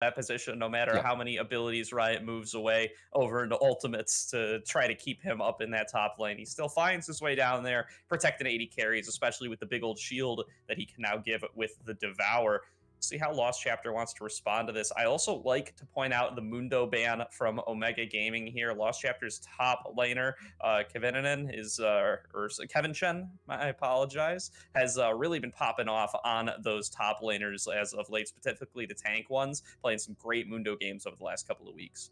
that position, no matter Yeah. how many abilities Riot moves away over into ultimates to try to keep him up in that top lane. He still finds his way down there, protecting 80 carries, especially with the big old shield that he can now give with the Devour. See how Lost Chapter wants to respond to this. I also like to point out the Mundo ban from Omega Gaming here. Lost Chapter's top laner, Kevinin, or Kevin Chen, I apologize, has really been popping off on those top laners as of late, specifically the tank ones, playing some great Mundo games over the last couple of weeks.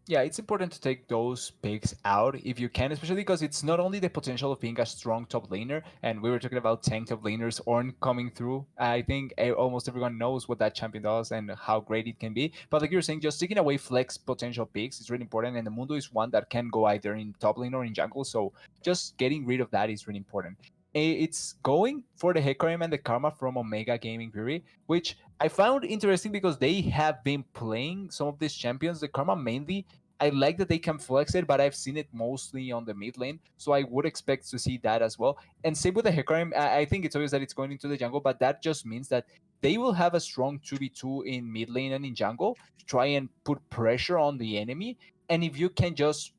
Yeah, it's important to take those picks out if you can, especially because it's not only the potential of being a strong top laner, and we were talking about tank top laners Ornn coming through. I think almost everyone knows what that champion does and how great it can be. But like you're saying, just taking away flex potential picks is really important, and the Mundo is one that can go either in top lane or in jungle. So just getting rid of that is really important. It's going for the Hecarim and the Karma from Omega Gaming Fury, which I found interesting because they have been playing some of these champions. The Karma mainly, I like that they can flex it, but I've seen it mostly on the mid lane, so I would expect to see that as well. And same with the Hecarim, I think it's obvious that it's going into the jungle, but that just means that they will have a strong 2v2 in mid lane and in jungle to try and put pressure on the enemy. And if you can just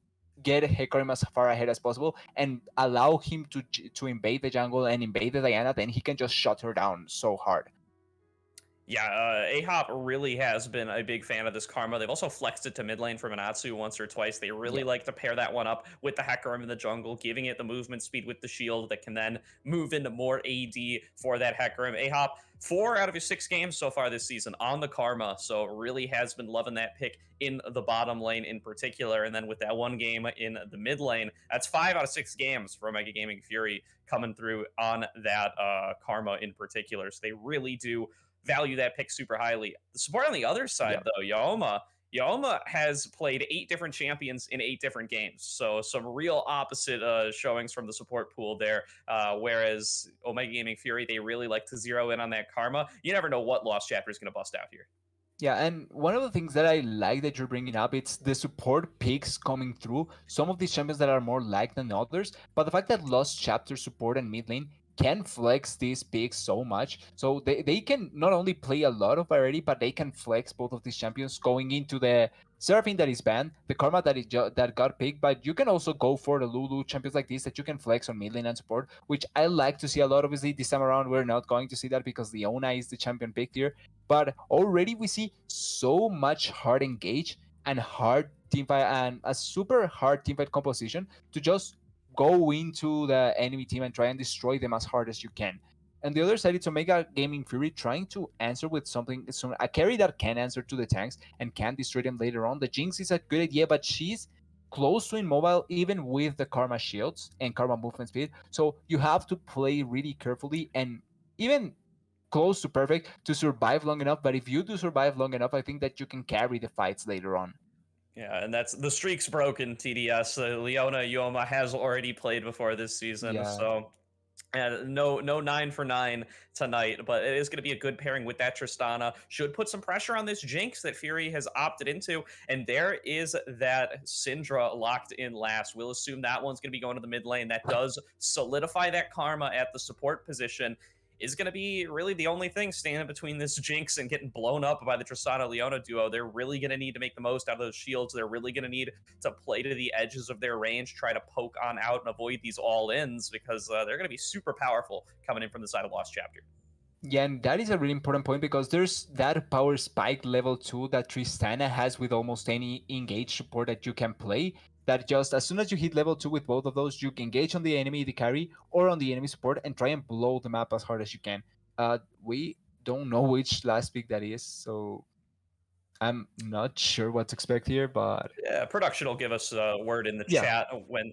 get Hecarim as far ahead as possible and allow him to invade the jungle and invade the Diana, then he can just shut her down so hard. Yeah, Ahop really has been a big fan of this Karma. They've also flexed it to mid lane for Manatsu once or twice. They really Yeah. like to pair that one up with the Hecarim in the jungle, giving it the movement speed with the shield that can then move into more AD for that Hecarim. Ahop, 4 out of his 6 games so far this season on the Karma, so really has been loving that pick in the bottom lane in particular. And then with that one game in the mid lane, that's 5 out of 6 games for Mega Gaming Fury coming through on that Karma in particular. So they really do value that pick super highly. The support on the other side, Yeah. though, Yaoma has played 8 different champions in 8 different games. So some real opposite showings from the support pool there. Whereas Omega Gaming Fury, they really like to zero in on that Karma. You never know what Lost Chapter is going to bust out here. Yeah, and one of the things that I like that you're bringing up, it's the support picks coming through. Some of these champions that are more liked than others, but the fact that Lost Chapter support and mid lane can flex these picks so much. So they can not only play a lot of variety, but they can flex both of these champions going into the Seraphine that is banned, the Karma that got picked, but you can also go for the Lulu champions like this that you can flex on mid lane and support, which I like to see a lot. Obviously, this time around, we're not going to see that because Leona is the champion picked here, but already we see so much hard engage and hard team fight and a super hard team fight composition to just go into the enemy team and try and destroy them as hard as you can. And the other side, it's Omega Gaming Fury trying to answer with something, a carry that can answer to the tanks and can destroy them later on. The Jinx is a good idea, but she's close to immobile even with the Karma shields and Karma movement speed. So you have to play really carefully and even close to perfect to survive long enough. But if you do survive long enough, I think that you can carry the fights later on. Yeah, and that's the streak's broken. TDS. Leona Yoma has already played before this season, Yeah. so no 9 for 9 tonight, but it is going to be a good pairing with that Tristana. Should put some pressure on this Jinx that Fury has opted into, and there is that Syndra locked in last. We'll assume that one's going to be going to the mid lane. That does solidify that Karma at the support position. Is going to be really the only thing standing between this Jinx and getting blown up by the Tristana Leona duo. They're really going to need to make the most out of those shields. They're really going to need to play to the edges of their range, try to poke on out and avoid these all ins because they're going to be super powerful coming in from the side of Lost Chapter. Yeah, and that is a really important point because there's that power spike level 2 that Tristana has with almost any engage support that you can play. That just as soon as you hit level 2 with both of those, you can engage on the enemy, the carry, or on the enemy support and try and blow them up as hard as you can. We don't know which last pick that is, so I'm not sure what to expect here, but Yeah, production will give us a word in the yeah. chat when.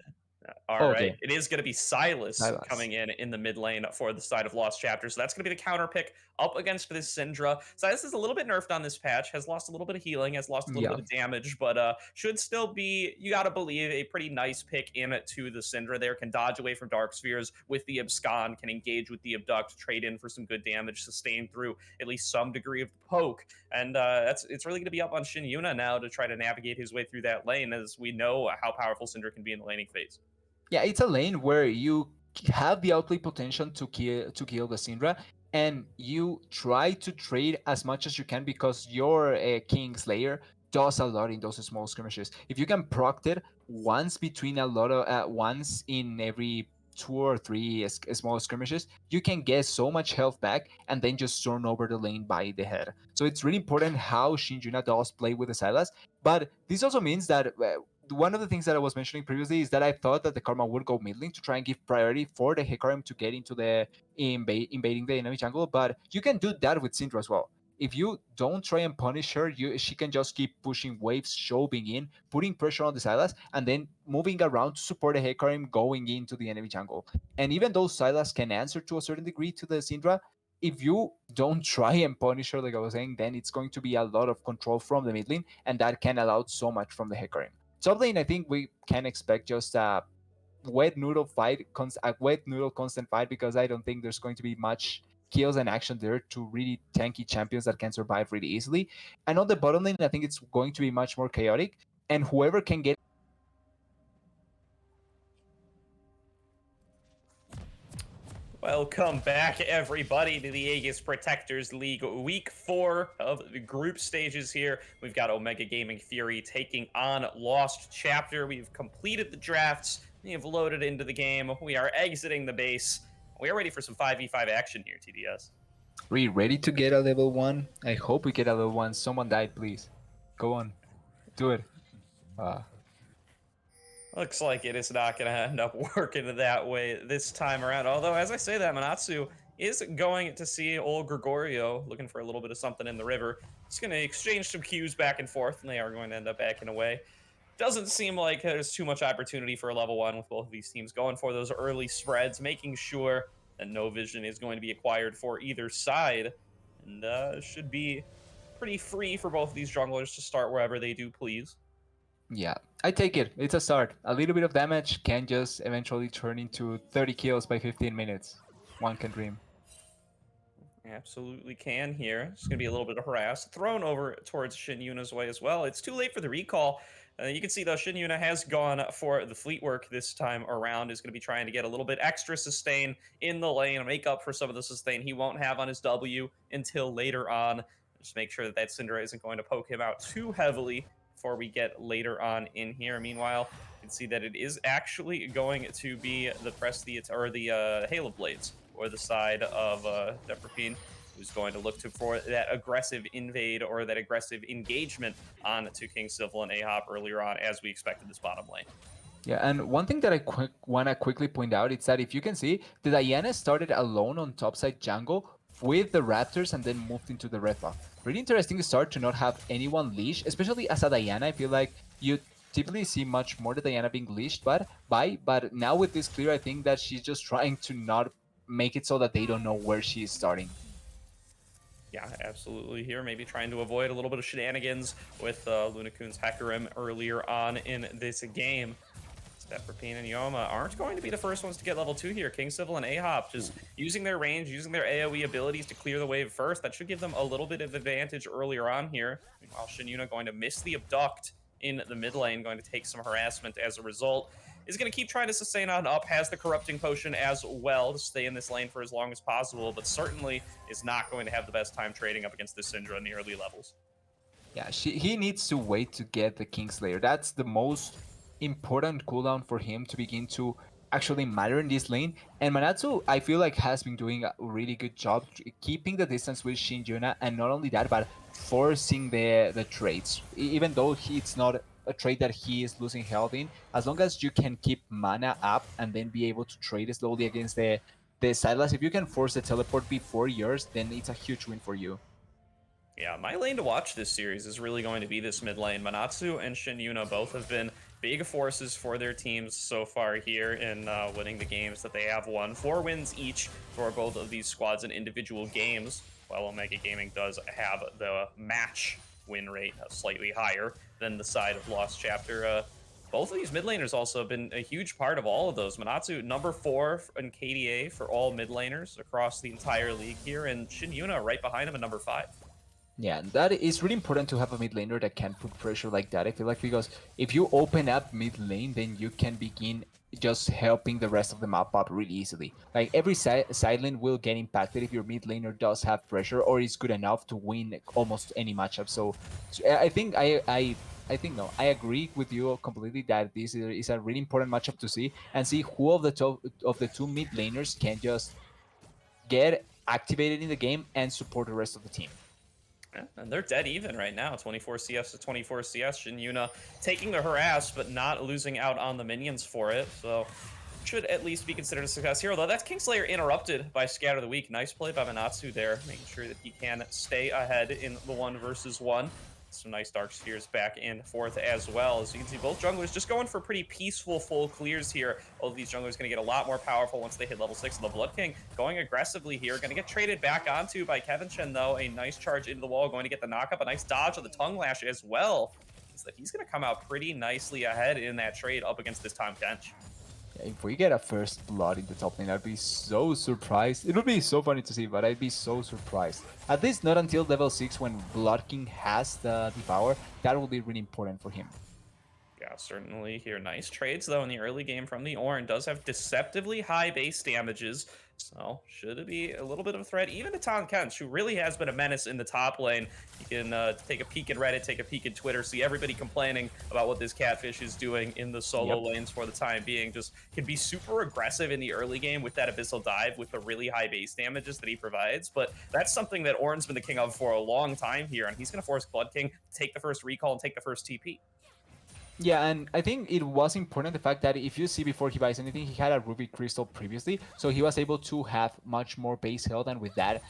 All right. Okay, It is going to be Silas Silas. coming in the mid lane for the side of Lost Chapter. So that's going to be the counter pick up against this Syndra. Silas is a little bit nerfed on this patch, has lost a little bit of healing, has lost a little Yeah. bit of damage, but should still be, you got to believe, a pretty nice pick in to the Syndra there. Can dodge away from Dark Spheres with the Abscond, can engage with the Abduct, trade in for some good damage, sustain through at least some degree of the poke. And it's really going to be up on Shin Yuna now to try to navigate his way through that lane, as we know how powerful Syndra can be in the laning phase. Yeah, it's a lane where you have the outplay potential to kill the Syndra, and you try to trade as much as you can because your King Slayer does a lot in those small skirmishes. If you can proc it once between a lot of once in every 2 or 3 small skirmishes, you can get so much health back and then just turn over the lane by the head. So it's really important how Shin Yuna does play with the Sylas. But this also means that one of the things that I was mentioning previously is that I thought that the Karma would go mid lane to try and give priority for the Hecarim to get into the invading the enemy jungle. But you can do that with Syndra as well. If you don't try and punish her, she can just keep pushing waves, shoving in, putting pressure on the Sylas, and then moving around to support the Hecarim going into the enemy jungle. And even though Sylas can answer to a certain degree to the Syndra, if you don't try and punish her, like I was saying, then it's going to be a lot of control from the mid lane, and that can allow so much from the Hecarim. Top lane, I think we can expect just a wet noodle constant fight because I don't think there's going to be much kills and action there to really tanky champions that can survive really easily. And on the bottom lane, I think it's going to be much more chaotic, and whoever can get. Welcome back, everybody, to the Aegis Protectors League Week 4 of the group stages here. We've got Omega Gaming Fury taking on Lost Chapter. We've completed the drafts. We have loaded into the game. We are exiting the base. We are ready for some 5v5 action here, TDS. We ready to get a level 1? I hope we get a level 1. Someone died, please. Go on. Do it. Looks like it is not going to end up working that way this time around. Although, as I say that, Manatsu is going to see old Gregorio looking for a little bit of something in the river. He's going to exchange some cues back and forth, and they are going to end up backing away. Doesn't seem like there's too much opportunity for a level 1 with both of these teams going for those early spreads, making sure that no vision is going to be acquired for either side. And should be pretty free for both of these junglers to start wherever they do please. Yeah, I take it. It's a start. A little bit of damage can just eventually turn into 30 kills by 15 minutes. One can dream. Absolutely can here. It's going to be a little bit of harass. Thrown over towards Shin Yuna's way as well. It's too late for the recall. You can see, though, Shin Yuna has gone for the fleet work this time around. Is going to be trying to get a little bit extra sustain in the lane, make up for some of the sustain he won't have on his W until later on. Just make sure that that Syndra isn't going to poke him out too heavily before we get later on in here. Meanwhile, you can see that it is actually going to be the Halo Blades, or the side of Deprapine, who's going to look for that aggressive invade or that aggressive engagement on to King Civil and Ahop earlier on, as we expected this bottom lane. Yeah, and one thing that I want to quickly point out is that if you can see, the Diana started alone on topside jungle with the Raptors and then moved into the red buff. Pretty interesting start to not have anyone leash, especially as a Diana. I feel like you typically see much more the Diana being leashed but now with this clear, I think that she's just trying to not make it so that they don't know where she is starting. Yeah, absolutely. Here, maybe trying to avoid a little bit of shenanigans with Lunacoon's Hecarim earlier on in this game. Deprapine and Yoma aren't going to be the first ones to get level 2 here. King Civil and Ahop just using their range, using their AoE abilities to clear the wave first. That should give them a little bit of advantage earlier on here. Meanwhile, Shin Yuna going to miss the abduct in the mid lane, going to take some harassment as a result. Is going to keep trying to sustain on up, has the corrupting potion as well to stay in this lane for as long as possible, but certainly is not going to have the best time trading up against this Syndra in the early levels. Yeah, he needs to wait to get the Kingslayer. That's the most important cooldown for him to begin to actually matter in this lane. And Manatsu, I feel like, has been doing a really good job keeping the distance with Shin Yuna, and not only that, but forcing the trades. Even though it's not a trade that he is losing health in, as long as you can keep mana up and then be able to trade slowly against the Sylas, if you can force the teleport before yours, then it's a huge win for you. Yeah, my lane to watch this series is really going to be this mid lane. Manatsu and Shin Yuna both have been big forces for their teams so far here in winning the games that they have won. 4 wins each for both of these squads in individual games, while Omega Gaming does have the match win rate slightly higher than the side of Lost Chapter. Both of these mid laners also have been a huge part of all of those. Manatsu, number 4 in KDA for all mid laners across the entire league here, and Shin Yuna right behind him at number 5. Yeah, that is really important to have a mid laner that can put pressure like that. I feel like, because if you open up mid lane, then you can begin just helping the rest of the map up really easily. Like every side lane will get impacted if your mid laner does have pressure or is good enough to win almost any matchup. So I think I think no, I agree with you completely that this is a really important matchup to see and see who of the top of the two mid laners can just get activated in the game and support the rest of the team. Yeah, and they're dead even right now. 24 CS to 24 CS. Shin Yuna taking the harass, but not losing out on the minions for it. So should at least be considered a success here. Although that's Kingslayer interrupted by Scatter the Weak. Nice play by Manatsu there, making sure that he can stay ahead in the 1v1. Some nice Dark Spheres back and forth as well. As you can see, both junglers just going for pretty peaceful full clears here. Both of these junglers going to get a lot more powerful once they hit level 6. And the Blood King going aggressively here. Going to get traded back onto by Kevin Chen, though. A nice charge into the wall. Going to get the knockup. A nice dodge of the Tongue Lash as well. Means that he's going to come out pretty nicely ahead in that trade up against this Tahm Kench. If we get a first blood in the top lane, I'd be so surprised. It would be so funny to see, but I'd be so surprised. At least not until level 6 when Blood King has the Devour. That will be really important for him. Yeah, certainly here. Nice trades, though, in the early game from the Ornn. Does have deceptively high base damages, so should it be a little bit of a threat, even to Tahm Kench, who really has been a menace in the top lane. You can take a peek at Reddit, take a peek at Twitter, see everybody complaining about what this Catfish is doing in the solo lanes for the time being. Just can be super aggressive in the early game with that Abyssal Dive with the really high base damages that he provides, but that's something that Ornn's been the king of for a long time here, and he's going to force Blood King to take the first recall and take the first TP. Yeah, and I think it was important the fact that if you see before he buys anything, he had a Ruby Crystal previously, so he was able to have much more base health, and with that,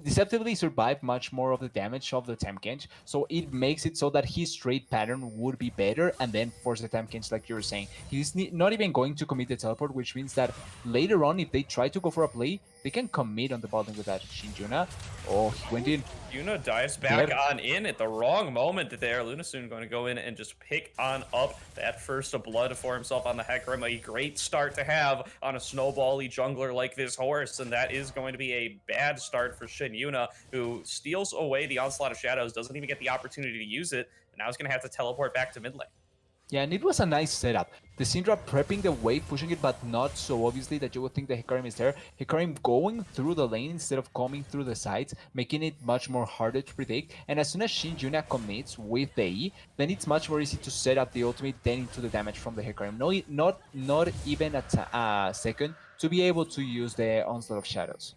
deceptively survive much more of the damage of the Temkench, so it makes it so that his trade pattern would be better, and then force the Temkench, like you were saying. He's not even going to commit the teleport, which means that later on, if they try to go for a play, they can commit on the bottom with that Shinjuna. Oh, he went in. Yuna dives back on in at the wrong moment there. Lunasoon going to go in and just pick on up that first of blood for himself on the Hecarim. A great start to have on a snowbally jungler like this horse, and that is going to be a bad start for Shin Yuna, who steals away the Onslaught of Shadows, doesn't even get the opportunity to use it, and now he's going to have to teleport back to mid lane. Yeah, and it was a nice setup. The Syndra prepping the wave, pushing it, but not so obviously that you would think the Hecarim is there. Hecarim going through the lane instead of coming through the sides, making it much more harder to predict. And as soon as Shin Yuna commits with the E, then it's much more easy to set up the ultimate, then into the damage from the Hecarim. No, not even a second to be able to use the Onslaught of Shadows.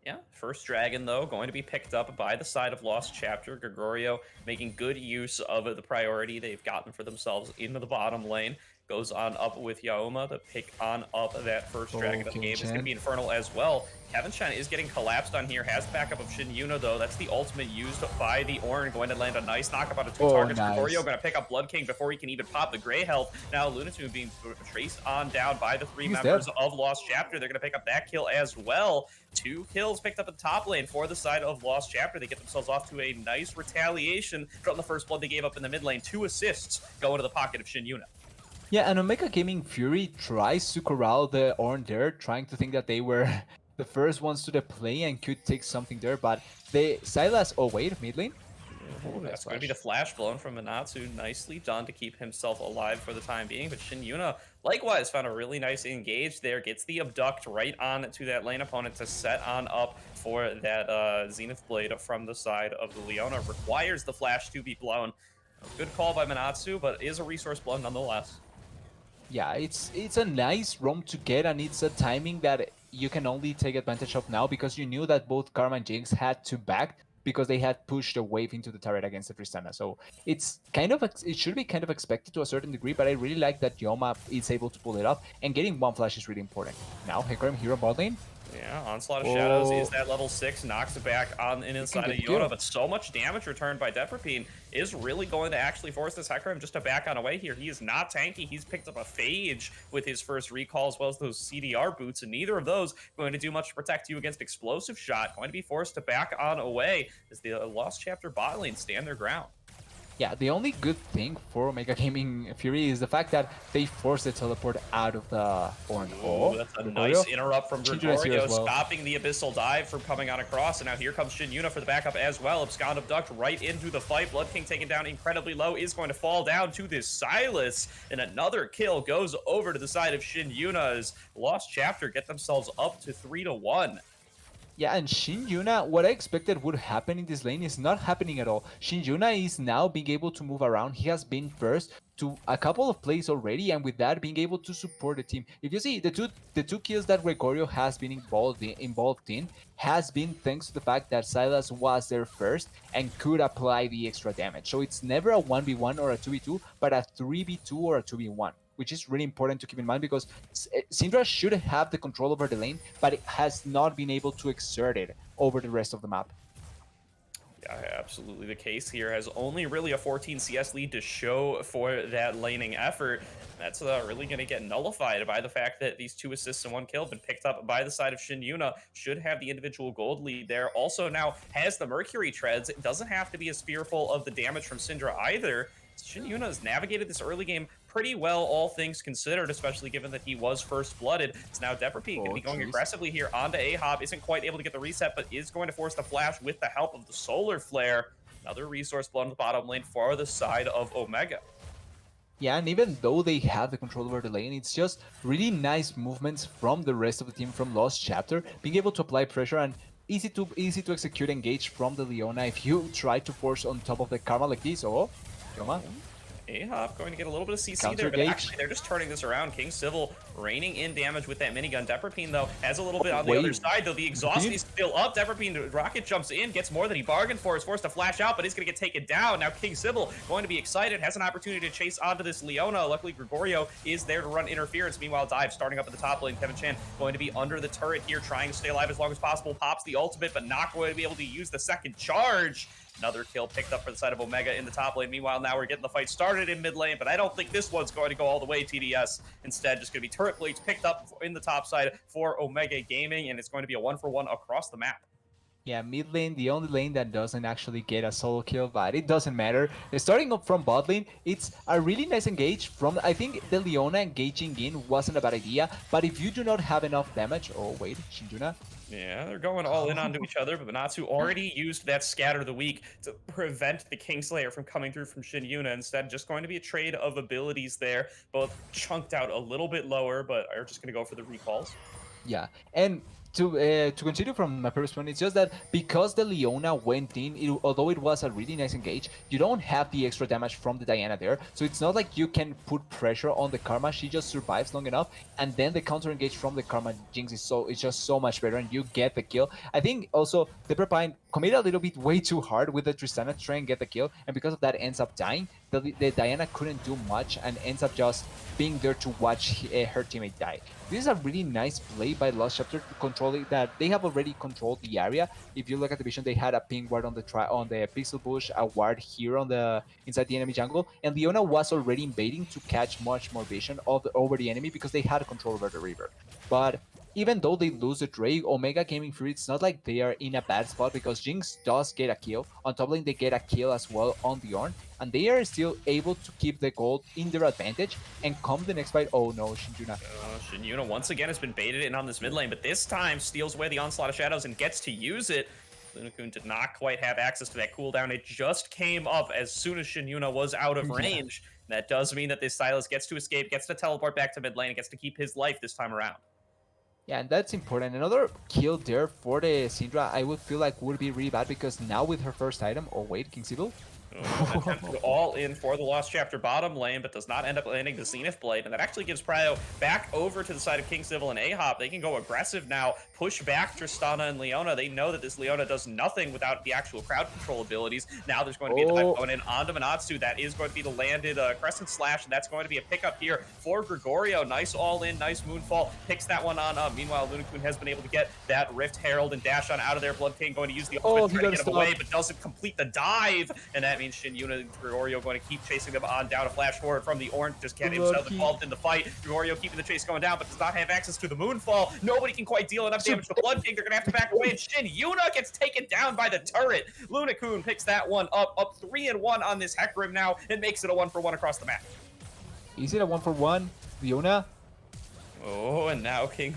Yeah, first dragon, though, going to be picked up by the side of Lost Chapter. Gregorio making good use of the priority they've gotten for themselves into the bottom lane. Goes on up with Yaoma to pick on up that first dragon of the game. It's going to be Infernal as well. Kevin Chen is getting collapsed on here. Has backup of Shin Yuna, though. That's the ultimate used by the Ornn. Going to land a nice knockup out of two targets. Nice. Gregorio going to pick up Blood King before he can even pop the Grey Health. Now Lunasoon being traced on down by the three members of Lost Chapter. They're going to pick up that kill as well. 2 kills picked up at the top lane for the side of Lost Chapter. They get themselves off to a nice retaliation from the first blood they gave up in the mid lane. 2 assists go into the pocket of Shin Yuna. Yeah, and Omega Gaming Fury tries to corral the Ornn there, trying to think that they were the first ones to the play and could take something there, but they Silas. Oh wait, mid lane. Ooh, that's going to be the flash blown from Manatsu. Nicely done to keep himself alive for the time being. But Shin Yuna, likewise, found a really nice engage there. Gets the abduct right on to that lane opponent to set on up for that Zenith Blade from the side of the Leona. Requires the flash to be blown. A good call by Manatsu, but is a resource blown nonetheless. Yeah, it's a nice roam to get, and it's a timing that you can only take advantage of now because you knew that both Karma and Jinx had to back because they had pushed a wave into the turret against the Tristana. So it's kind of it should be kind of expected to a certain degree, but I really like that Yoma is able to pull it off, and getting one flash is really important. Now Hecarim here on bot lane. Yeah, Onslaught of Shadows is that level 6, knocks it back on the inside of Yoda, but so much damage returned by Deprapine is really going to actually force this Hecarim just to back on away here. He is not tanky. He's picked up a Phage with his first recall as well as those CDR boots, and neither of those going to do much to protect you against Explosive Shot. Going to be forced to back on away as the Lost Chapter bot lane stand their ground. Yeah, the only good thing for Omega Gaming Fury is the fact that they forced the teleport out of the Ornn. Ooh, Oh, that's a nice Gregorio. interrupt from Shinjun is here Gregorio, as well. stopping the Abyssal Dive from coming on across. And now here comes Shin Yuna for the backup as well. Abscond Abduct right into the fight. Blood King taken down incredibly low, is going to fall down to this Silas. And another kill goes over to the side of Shin Yuna as Lost Chapter get themselves up to 3-1. Yeah, and Shin Yuna, what I expected would happen in this lane is not happening at all. Shin Yuna is now being able to move around. He has been first to a couple of plays already, and with that, being able to support the team. If you see the two kills that Gregorio has been involved in has been thanks to the fact that Silas was there first and could apply the extra damage. So it's never a 1v1 or a 2v2, but a 3v2 or a 2v1, which is really important to keep in mind because Syndra should have the control over the lane, but it has not been able to exert it over the rest of the map. Yeah, absolutely the case here. Has only really a 14 CS lead to show for that laning effort. That's really going to get nullified by the fact that these 2 assists and 1 kill have been picked up by the side of Shin Yuna. Should have the individual gold lead there. Also now has the Mercury treads. It doesn't have to be as fearful of the damage from Syndra either. Shin Yuna has navigated this early game pretty well, all things considered, especially given that he was first-blooded. So now Deprepi going to be going aggressively here onto Ahab. Isn't quite able to get the reset, but is going to force the flash with the help of the Solar Flare. Another resource blown to the bottom lane for the side of Omega. Yeah, and even though they have the control over the lane, it's just really nice movements from the rest of the team from Lost Chapter, being able to apply pressure and easy to execute engage from the Leona if you try to force on top of the Karma like this. Oh, Karma. Ahab going to get a little bit of CC Counter there, but gauge. actually they're just turning this around. King Civil raining in damage with that minigun. Deprapine, though, has a little bit on the other side, though. The exhaust is still up. Deprapine, rocket jumps in, gets more than he bargained for, is forced to flash out, but he's going to get taken down. Now King Civil going to be excited, has an opportunity to chase onto this Leona. Luckily, Gregorio is there to run interference. Meanwhile, Dive starting up at the top lane. Kevin Chan going to be under the turret here, trying to stay alive as long as possible. Pops the ultimate, but not going to be able to use the second charge. Another kill picked up for the side of Omega in the top lane. Meanwhile, now we're getting the fight started in mid lane, but I don't think this one's going to go all the way TDS. Instead, just going to be turret blades picked up in the top side for Omega Gaming, and it's going to be a 1-for-1 across the map. Yeah, mid lane, the only lane that doesn't actually get a solo kill, but it doesn't matter. Starting up from bot lane, it's a really nice engage from, I think the Leona engaging in wasn't a bad idea, but if you do not have enough damage, oh wait, Shinjuna. Yeah, they're going all in onto each other, but Banatsu already used that Scatter the Weak to prevent the Kingslayer from coming through from Shin Yuna. Instead, just going to be a trade of abilities there, both chunked out a little bit lower, but are just going to go for the recalls. Yeah, and to continue from my previous point, it's just that because the Leona went in, although it was a really nice engage, you don't have the extra damage from the Diana there, so it's not like you can put pressure on the Karma. She just survives long enough, and then the counter engage from the Karma Jinx is just so much better, and you get the kill. I think also the Prepine committed a little bit way too hard with the Tristana to try and get the kill, and because of that ends up dying. The Diana couldn't do much and ends up just being there to watch her teammate die. This is a really nice play by Lost Chapter to control it, that they have already controlled the area. If you look at the vision, they had a ping ward on the pixel bush, a ward here on the inside the enemy jungle, and Leona was already invading to catch much more vision over the enemy because they had control over the river. But even though they lose the Drake, Omega Gaming Fury, it's not like they are in a bad spot because Jinx does get a kill. On top lane, they get a kill as well on the Ornn, and they are still able to keep the gold in their advantage. And come the next fight, oh no, Shinjuna. Shin Yuna once again has been baited in on this mid lane, but this time steals away the Onslaught of Shadows and gets to use it. Lunakun did not quite have access to that cooldown. It just came up as soon as Shin Yuna was out of range. That does mean that this Silas gets to escape, gets to teleport back to mid lane, and gets to keep his life this time around. Yeah, and that's important. Another kill there for the Syndra, I would feel like would be really bad because now with her first item, oh wait, King Sibyl? All in for the Lost Chapter bottom lane, but does not end up landing the Zenith Blade, and that actually gives Prio back over to the side of King Civil and Ahab. They can go aggressive now, push back Tristana and Leona. They know that this Leona does nothing without the actual crowd control abilities. Now there's going to be a dive going in onto Manatsu. That is going to be the landed Crescent Slash, and that's going to be a pickup here for Gregorio. Nice all-in, nice Moonfall. Picks that one on up. Meanwhile, Lunakun has been able to get that Rift Herald and dash on out of there. Blood King going to use the ultimate to try to get him away, but doesn't complete the dive, and that means means Shin, Yuna, and Gregorio going to keep chasing them on down. A flash forward from the Orange, just get himself Lucky. involved in the fight. Gregorio keeping the chase going down, but does not have access to the Moonfall. Nobody can quite deal enough damage to Blood King. They're going to have to back away, and Shin, Yuna gets taken down by the turret. Lunakun picks that one up 3-1 on this Hecarim now, and makes it a 1-for-1 across the map. Is it a 1-for-1? Leona? Oh, and now King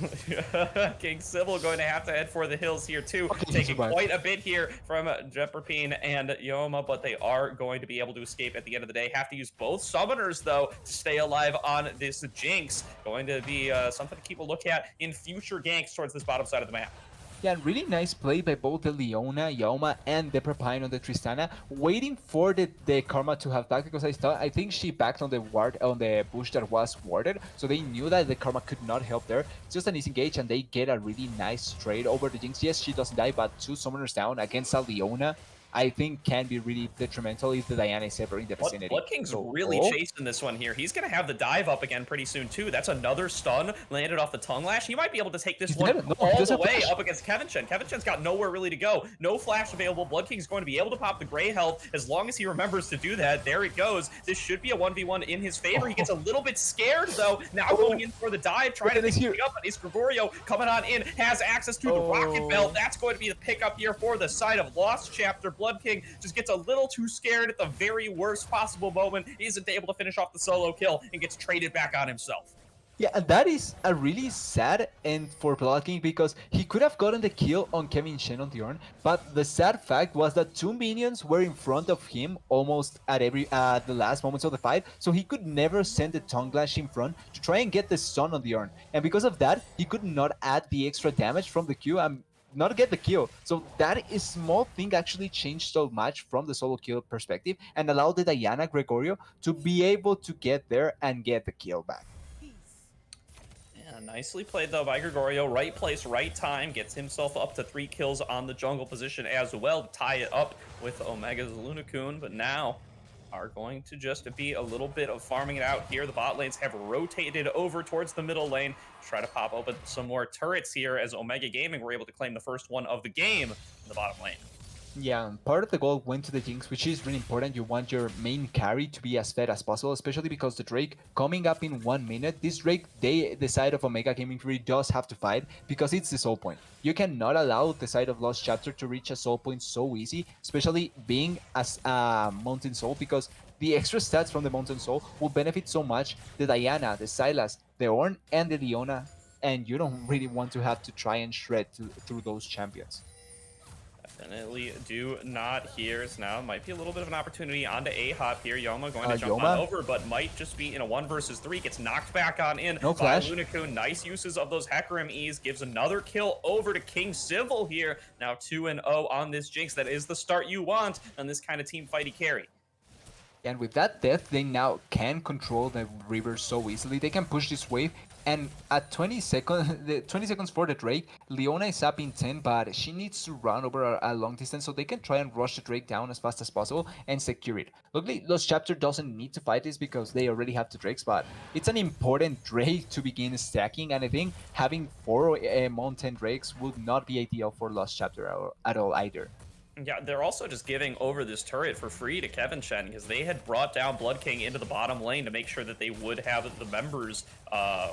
King Sybil going to have to head for the hills here too, Okay, taking quite a bit here from Jeppropine and Yoma, but they are going to be able to escape at the end of the day. Have to use both summoners though to stay alive on this Jinx. Going to be something to keep a look at in future ganks towards this bottom side of the map. Yeah, really nice play by both the Leona, Yaoma, and the Prepine on the Tristana, waiting for the Karma to have back, because I think she backed on the ward on the bush that was warded, so they knew that the Karma could not help there. It's just an easy engage, and they get a really nice trade over the Jinx. Yes, she doesn't die, but 2 summoners down against a Leona, I think can be really detrimental if the Diana is ever in the vicinity. Blood King's really chasing this one here. He's going to have the dive up again pretty soon, too. That's another stun landed off the Tongue Lash. He might be able to take this one all the way up against Kevin Chen. Kevin Chen's got nowhere really to go. No flash available. Blood King's going to be able to pop the gray health as long as he remembers to do that. There it goes. This should be a 1v1 in his favor. He gets a little bit scared, though. Now going in for the dive, trying to pick it up, but it's Gregorio coming on in, has access to the Rocket Belt. That's going to be the pickup here for the side of Lost Chapter. Blood King just gets a little too scared at the very worst possible moment, isn't able to finish off the solo kill, and gets traded back on himself. Yeah, and that is a really sad end for Blood King, because he could have gotten the kill on Kevin Shen on the Ornn, but the sad fact was that 2 minions were in front of him almost at the last moments of the fight, so he could never send the Tongue Lash in front to try and get the stun on the Ornn, and because of that, he could not add the extra damage from the Q and not get the kill. So that is small thing actually changed so much from the solo kill perspective and allowed the Diana Gregorio to be able to get there and get the kill back. Yeah, nicely played though by Gregorio. Right place, right time. Gets himself up to 3 kills on the jungle position as well to tie it up with Omega's Lunakun. But now are going to just be a little bit of farming it out here. The bot lanes have rotated over towards the middle lane to try to pop open some more turrets here as Omega Gaming were able to claim the first one of the game in the bottom lane. Yeah, part of the goal went to the Jinx, which is really important. You want your main carry to be as fed as possible, especially because the Drake coming up in 1 minute. This Drake, the side of Omega Gaming Fury does have to fight because it's the soul point. You cannot allow the side of Lost Chapter to reach a soul point so easy, especially being as a Mountain Soul, because the extra stats from the Mountain Soul will benefit so much the Diana, the Sylas, the Ornn, and the Leona, and you don't really want to have to try and shred through those champions. Definitely do not here. So now might be a little bit of an opportunity onto A-Hop here. Yoma going to jump on over, but might just be in a 1 versus 3. Gets knocked back on in by Lunakun. Nice uses of those Hecarim E's. Gives another kill over to King Civil here. Now 2-0 on this Jinx. That is the start you want on this kind of team fighty carry. And with that death, they now can control the river so easily. They can push this wave, and at 20 seconds for the Drake, Leona is up in 10, but she needs to run over a long distance so they can try and rush the Drake down as fast as possible and secure it. Luckily, Lost Chapter doesn't need to fight this because they already have the Drakes, but it's an important Drake to begin stacking, and I think having 4 Mountain Drakes would not be ideal for Lost Chapter at all either. Yeah, they're also just giving over this turret for free to Kevin Chen because they had brought down Blood King into the bottom lane to make sure that they would have the members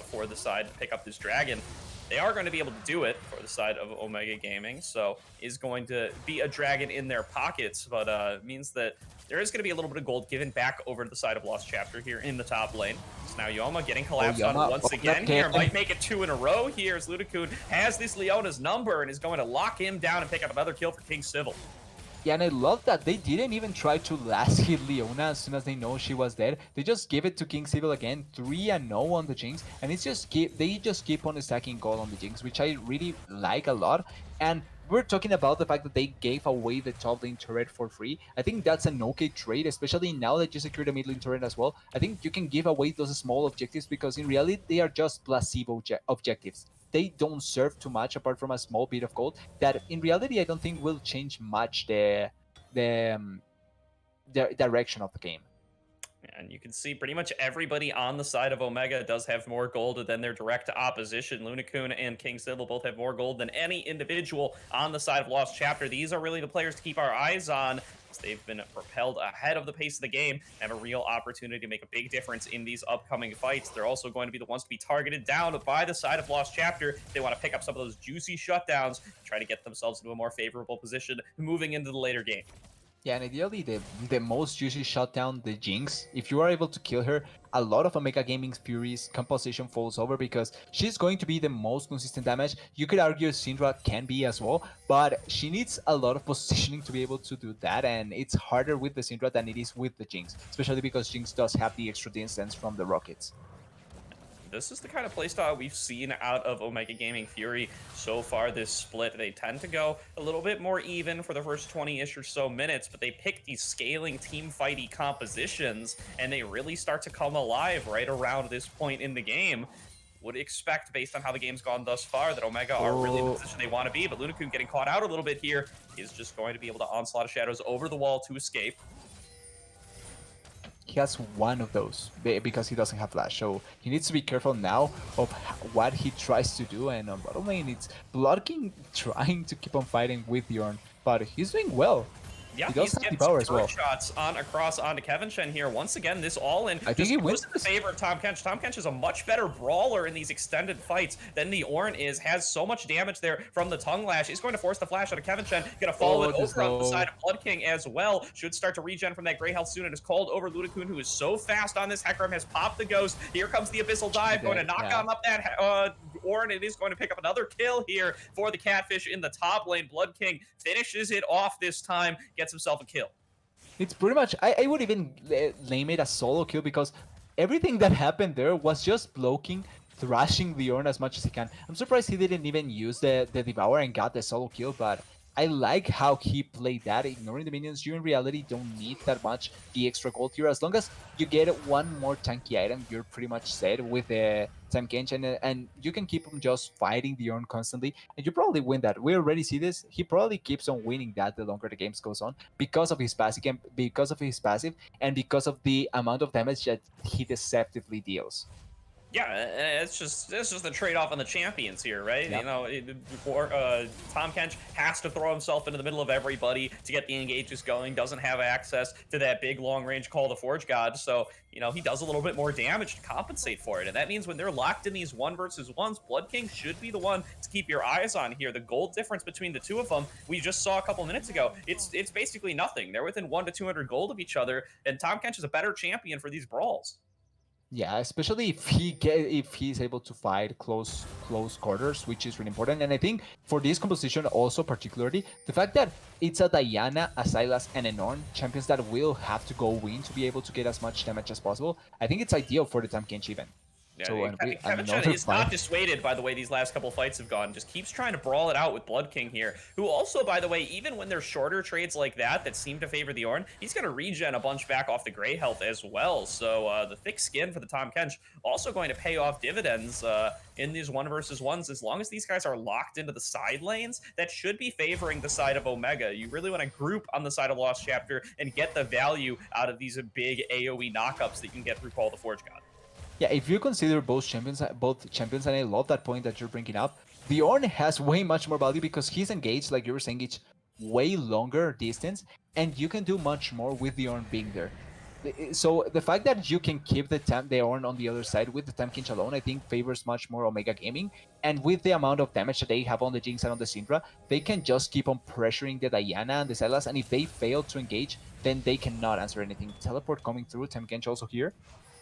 for the side to pick up this dragon. They are going to be able to do it for the side of Omega Gaming, so is going to be a dragon in their pockets, but means that there is going to be a little bit of gold given back over to the side of Lost Chapter here in the top lane. So now Yoma getting collapsed on once again here. Might make it 2 in a row here as Lunakun has this Leona's number and is going to lock him down and pick up another kill for King Civil. Yeah, and I love that they didn't even try to last hit Leona as soon as they know she was dead. They just give it to King Civil again, 3-0 on the Jinx, and it's just they just keep on stacking gold on the Jinx, which I really like a lot. And we're talking about the fact that they gave away the top lane turret for free. I think that's an okay trade, especially now that you secure the mid lane turret as well. I think you can give away those small objectives because in reality they are just placebo objectives. They don't serve too much apart from a small bit of gold that in reality I don't think will change much the direction of the game. And you can see pretty much everybody on the side of Omega does have more gold than their direct opposition. Lunakun and King Civil both have more gold than any individual on the side of Lost Chapter. These are really the players to keep our eyes on as they've been propelled ahead of the pace of the game and have a real opportunity to make a big difference in these upcoming fights. They're also going to be the ones to be targeted down by the side of Lost Chapter. They want to pick up some of those juicy shutdowns, try to get themselves into a more favorable position moving into the later game. Yeah, and ideally the most juicy shutdown, the Jinx. If you are able to kill her, a lot of Omega Gaming's Fury's composition falls over because she's going to be the most consistent damage. You could argue Syndra can be as well, but she needs a lot of positioning to be able to do that, and it's harder with the Syndra than it is with the Jinx, especially because Jinx does have the extra distance from the rockets. This is the kind of playstyle we've seen out of Omega Gaming Fury so far this split. They tend to go a little bit more even for the first 20-ish or so minutes, but they pick these scaling team fighty compositions, and they really start to come alive right around this point in the game. Would expect, based on how the game's gone thus far, that Omega are really in the position they want to be, but Lunakun getting caught out a little bit here is just going to be able to onslaught of shadows over the wall to escape. He has one of those because he doesn't have flash, so he needs to be careful now of what he tries to do. And on bottom lane, it's Blood King trying to keep on fighting with Yorn, but he's doing well. Yeah, He does he's have getting Devour some as well. shots on across onto Kevin Shen here. Once again, this all-in I think he wins in this. favor of Tahm Kench. Tahm Kench is a much better brawler in these extended fights than the Ornn is. Has so much damage there from the Tongue Lash. He's going to force the flash out of Kevin Shen. Going to follow it over on the side of Blood King as well. Should start to regen from that Grey Health soon. It is called over Lunakun, who is so fast on this. Hecarim has popped the Ghost. Here comes the Abyssal Dive. Going to knock on up that Ornn. It is going to pick up another kill here for the Catfish in the top lane. Blood King finishes it off this time. Gets himself a kill. It's pretty much, I would even name it a solo kill because everything that happened there was just blocking, thrashing the Ornn as much as he can. I'm surprised he didn't even use the Devour and got the solo kill, but I like how he played that, ignoring the minions. You in reality don't need that much the extra gold here. As long as you get one more tanky item, you're pretty much set with the Tahm Kench, and you can keep him just fighting the Ornn constantly, and you probably win that. We already see this. He probably keeps on winning that the longer the games goes on because of his passive, and because of the amount of damage that he deceptively deals. Yeah, it's just the trade-off on the champions here, right? Yep. You know, Tahm Kench has to throw himself into the middle of everybody to get the engages going. Doesn't have access to that big long-range Call the Forge God, so you know he does a little bit more damage to compensate for it. And that means when they're locked in these 1v1s, Blood King should be the one to keep your eyes on here. The gold difference between the two of them we just saw a couple minutes ago. It's basically nothing. They're within 1 to 200 gold of each other, and Tahm Kench is a better champion for these brawls. Yeah, especially if he's able to fight close quarters, which is really important. And I think for this composition also particularly, the fact that it's a Diana, a Sylas, and an Ornn, champions that will have to go win to be able to get as much damage as possible, I think it's ideal for the Tahm Kench even. Yeah, So Kevin Shen is not dissuaded by the way these last couple fights have gone. Just keeps trying to brawl it out with Blood King here, who also, by the way, even when there's shorter trades like that seem to favor the Ornn, he's going to regen a bunch back off the Grey Health as well. So the thick skin for the Tahm Kench also going to pay off dividends in these 1v1s. As long as these guys are locked into the side lanes, that should be favoring the side of Omega. You really want to group on the side of Lost Chapter and get the value out of these big AoE knockups that you can get through Call the Forge God. Yeah, if you consider both champions, and I love that point that you're bringing up, the Ornn has way much more value because he's engaged, like you were saying, it's way longer distance, and you can do much more with the Ornn being there. So the fact that you can keep the Ornn on the other side with the Tahm Kench alone, I think favors much more Omega Gaming. And with the amount of damage that they have on the Jinx and on the Syndra, they can just keep on pressuring the Diana and the Sylas, and if they fail to engage, then they cannot answer anything. Teleport coming through, Tahm Kench also here.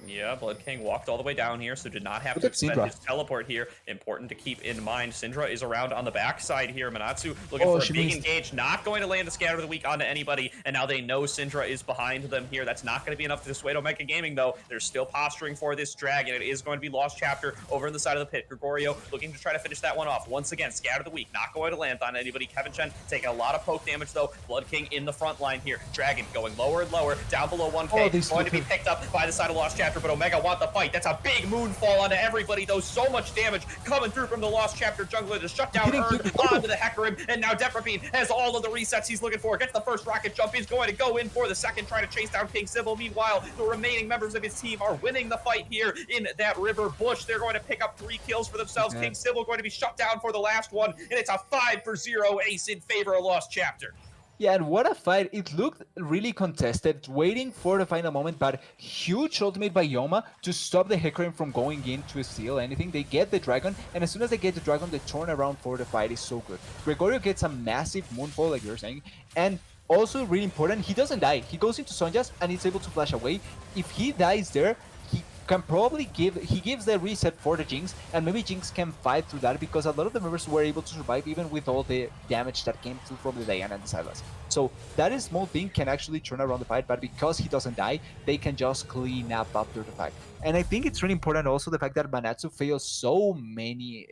Yeah, Blood King walked all the way down here, so did not have Look to at expend Syndra. his teleport here. Important to keep in mind. Syndra is around on the backside here. Manatsu looking for a big engage, not going to land the Scatter of the Week onto anybody, and now they know Syndra is behind them here. That's not going to be enough to dissuade Omega Gaming, though. They're still posturing for this Dragon. It is going to be Lost Chapter over in the side of the pit. Gregorio looking to try to finish that one off. Once again, Scatter of the Week, not going to land on anybody. Kevin Shen taking a lot of poke damage, though. Blood King in the front line here. Dragon going lower and lower, down below 1k. Going to be picked up by the side of Lost Chapter, but Omega want the fight. That's a big moonfall onto everybody, though. So much damage coming through from the Lost Chapter jungler to shut down Urn onto the Hecarim, and now Deprapine has all of the resets he's looking for. Gets the first rocket jump. He's going to go in for the second, trying to chase down King Sybil. Meanwhile, the remaining members of his team are winning the fight here in that river bush. They're going to pick up 3 kills for themselves. King Sybil going to be shut down for the last one, and it's a 5-0 ace in favor of Lost Chapter. Yeah, and what a fight. It looked really contested, waiting for the final moment, but huge ultimate by Yoma to stop the Hecarim from going in to steal anything. They get the dragon, and as soon as they get the dragon, the turnaround for the fight is so good. Gregorio gets a massive moonfall, like you're saying, and also really important, he doesn't die. He goes into Sonjas and he's able to flash away. If he dies there, he can probably he gives the reset for the Jinx, and maybe Jinx can fight through that because a lot of the members were able to survive even with all the damage that came through from the Diana and the Sylas. So that is small thing can actually turn around the fight, but because he doesn't die, they can just clean up after the fact. And I think it's really important also the fact that Manatsu fails so many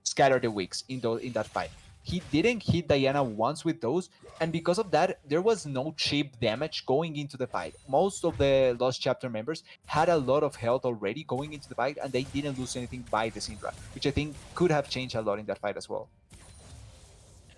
scatter the wicks in that fight. He didn't hit Diana once with those, and because of that, there was no cheap damage going into the fight. Most of the Lost Chapter members had a lot of health already going into the fight, and they didn't lose anything by the Syndra, which I think could have changed a lot in that fight as well.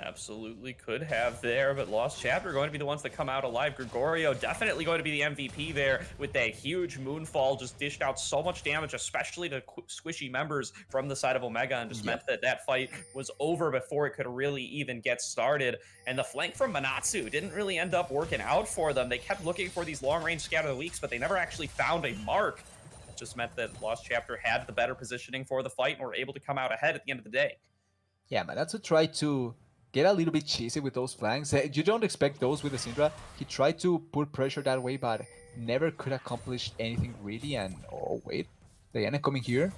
Absolutely could have there, but Lost Chapter going to be the ones that come out alive. Gregorio definitely going to be the MVP there with that huge Moonfall, just dished out so much damage, especially to squishy members from the side of Omega, and just meant that that fight was over before it could really even get started. And the flank from Manatsu didn't really end up working out for them. They kept looking for these long-range scatter the weeks, but they never actually found a mark. It just meant that Lost Chapter had the better positioning for the fight and were able to come out ahead at the end of the day. Yeah, Manatsu tried to get a little bit cheesy with those flanks. You don't expect those with the Syndra. He tried to put pressure that way, but never could accomplish anything really. And oh wait, Diana coming here.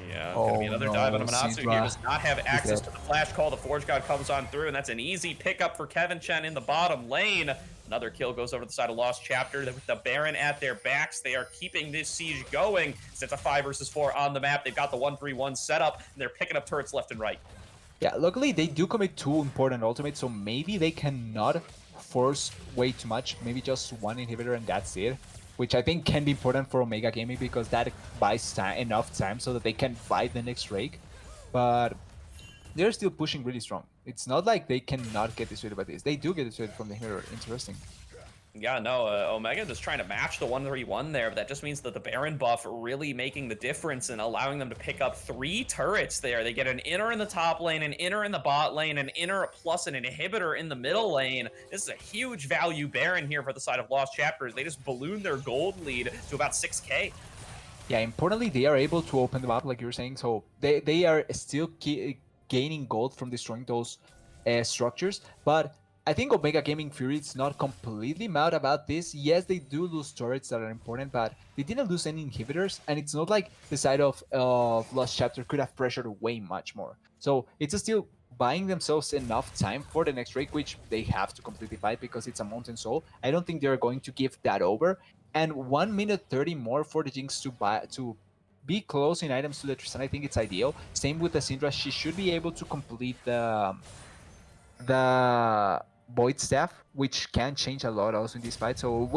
Yeah, gonna be Oh another no, dive on Manatsu here. Syndra Does not have is access dead. to the flash call. The Forge God comes on through, and that's an easy pickup for Kevin Chen in the bottom lane. Another kill goes over the side of Lost Chapter with the Baron at their backs. They are keeping this siege going. It's a 5 versus 4 on the map. They've got the 1-3-1 setup, and they're picking up turrets left and right. Yeah, luckily they do commit two important ultimates, so maybe they cannot force way too much. Maybe just one inhibitor and that's it. Which I think can be important for Omega Gaming because that buys enough time so that they can fight the next Drake. But they're still pushing really strong. It's not like they cannot get dissuaded by this. They do get dissuaded from the inhibitor. Interesting. Yeah, no, Omega just trying to match the 1-3-1 there, but that just means that the Baron buff really making the difference and allowing them to pick up 3 turrets there. They get an inner in the top lane, an inner in the bot lane, an inner plus an inhibitor in the middle lane. This is a huge value Baron here for the side of Lost Chapters. They just ballooned their gold lead to about 6k. Yeah, importantly, they are able to open them up, like you're saying. So they are still gaining gold from destroying those structures. But I think Omega Gaming Fury is not completely mad about this. Yes, they do lose turrets that are important, but they didn't lose any inhibitors. And it's not like the side of Lost Chapter could have pressured way much more. So it's still buying themselves enough time for the next Drake, which they have to completely fight because it's a Mountain Soul. I don't think they're going to give that over. And 1 minute 30 more for the Jinx to be close in items to the Tristan. I think it's ideal. Same with the Syndra. She should be able to complete the Void Staff, which can change a lot also in this fight. So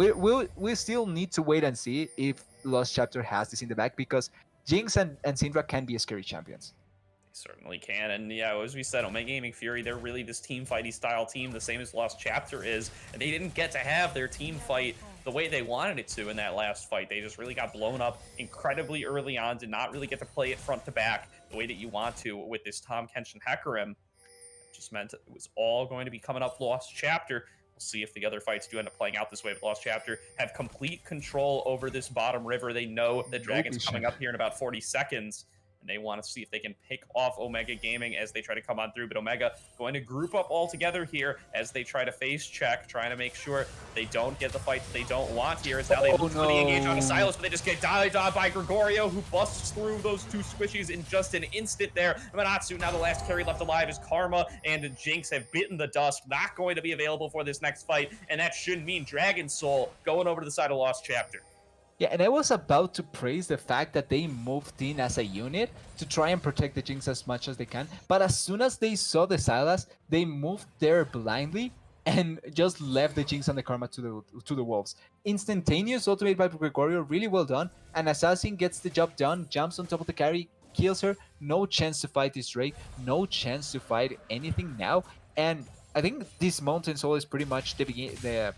we still need to wait and see if Lost Chapter has this in the back because Jinx and Syndra can be scary champions. Certainly can. And yeah, as we said, Omega Gaming Fury, they're really this team fighty style team, the same as Lost Chapter is. And they didn't get to have their team fight the way they wanted it to in that last fight. They just really got blown up incredibly early on, did not really get to play it front to back the way that you want to with this Tahm Kench Hecarim. It just meant it was all going to be coming up Lost Chapter. We'll see if the other fights do end up playing out this way. But Lost Chapter have complete control over this bottom river. They know the Dragon's coming up here in about 40 seconds. And they want to see if they can pick off Omega Gaming as they try to come on through. But Omega going to group up all together here as they try to face check, trying to make sure they don't get the fight that they don't want here. As now they look for the engage on a Silas, but they just get died by Gregorio, who busts through those 2 squishies in just an instant there. Manatsu, now the last carry left alive is Karma and Jinx have bitten the dust. Not going to be available for this next fight. And that should mean Dragon Soul going over to the side of Lost Chapter. Yeah, and I was about to praise the fact that they moved in as a unit to try and protect the Jinx as much as they can. But as soon as they saw the Sylas, they moved there blindly and just left the Jinx and the Karma to the wolves. Instantaneous ultimate by Gregorio, really well done. And Assassin gets the job done, jumps on top of the carry, kills her. No chance to fight this Drake, no chance to fight anything now. And I think this Mountain Soul is pretty much the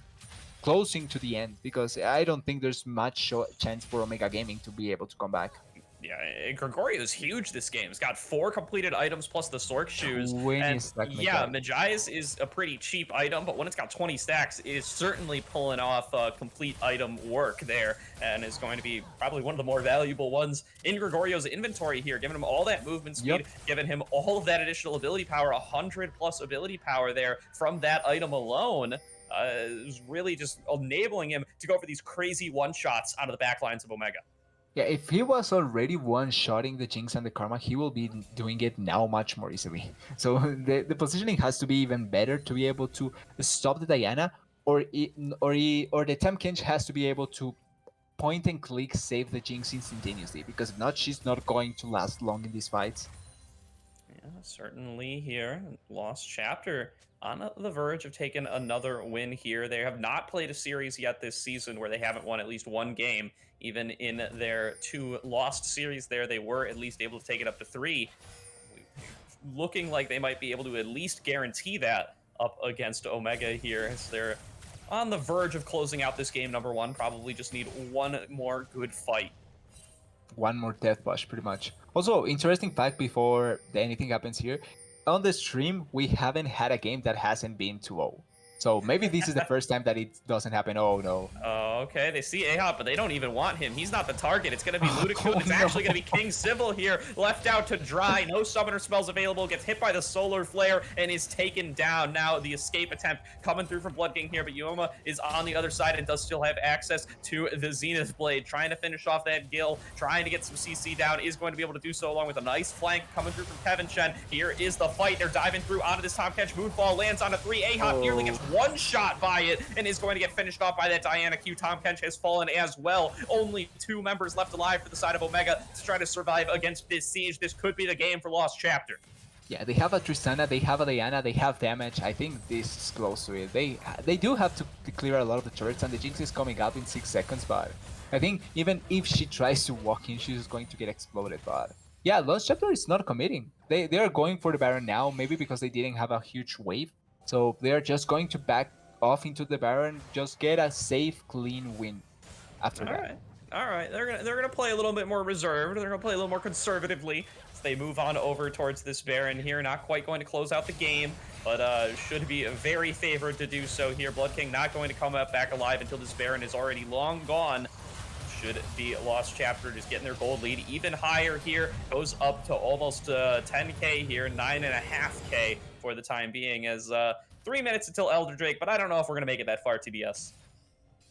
closing to the end because I don't think there's much chance for Omega Gaming to be able to come back. Yeah, Gregorio's huge this game. He's got 4 completed items plus the Sork shoes. 20 And stack yeah, Magi. Magi's is a pretty cheap item, but when it's got 20 stacks, it is certainly pulling off complete item work there and is going to be probably one of the more valuable ones in Gregorio's inventory here, giving him all that movement speed, Yep. giving him all of that additional ability power, 100 plus ability power there from that item alone. Is really just enabling him to go for these crazy one shots out of the backlines of Omega. Yeah, if he was already one-shotting the Jinx and the Karma, he will be doing it now much more easily. So the positioning has to be even better to be able to stop the Diana, or the Temkench has to be able to point and click save the Jinx instantaneously, because if not, she's not going to last long in these fights. Yeah, certainly here. Lost Chapter on the verge of taking another win here. They have not played a series yet this season where they haven't won at least one game. Even in their 2 lost series there, they were at least able to take it up to 3. Looking like they might be able to at least guarantee that up against Omega here as they're on the verge of closing out this game number 1. Probably just need one more good fight. One more death push, pretty much. Also, interesting fact before anything happens here, on the stream we haven't had a game that hasn't been 2-0. So maybe this is the first time that it doesn't happen. Oh no. Oh, okay. They see Ahop, but they don't even want him. He's not the target. It's going to be Ludicune. Oh It's no. actually going to be King Civil here, left out to dry. No summoner spells available. Gets hit by the Solar Flare and is taken down. Now the escape attempt coming through from Blood King here, but Yoma is on the other side and does still have access to the Zenith Blade. Trying to finish off that Gil, trying to get some CC down, is going to be able to do so along with a nice flank coming through from Kevin Chen. Here is the fight. They're diving through onto this top catch. Moonfall lands on a 3. Ahop nearly gets one shot by it and is going to get finished off by that Diana Q. Tom Kench has fallen as well. Only 2 members left alive for the side of Omega to try to survive against this siege. This could be the game for Lost Chapter. Yeah, they have a Tristana, they have a Diana, they have damage. I think this is close to it. They do have to clear a lot of the turrets, and the Jinx is coming up in 6 seconds, but I think even if she tries to walk in, she's going to get exploded. But yeah, Lost Chapter is not committing. They are going for the Baron now, maybe because they didn't have a huge wave. So they are just going to back off into the Baron, just get a safe, clean win after All that. right. All right, they're gonna play a little bit more reserved. They're gonna play a little more conservatively as they move on over towards this Baron here. Not quite going to close out the game, but should be very favored to do so here. Blood King not going to come up back alive until this Baron is already long gone. Should be a Lost Chapter just getting their gold lead even higher here. Goes up to almost 10k here, 9.5k for the time being. As 3 minutes until Elder Drake, but I don't know if we're gonna make it that far. TBS.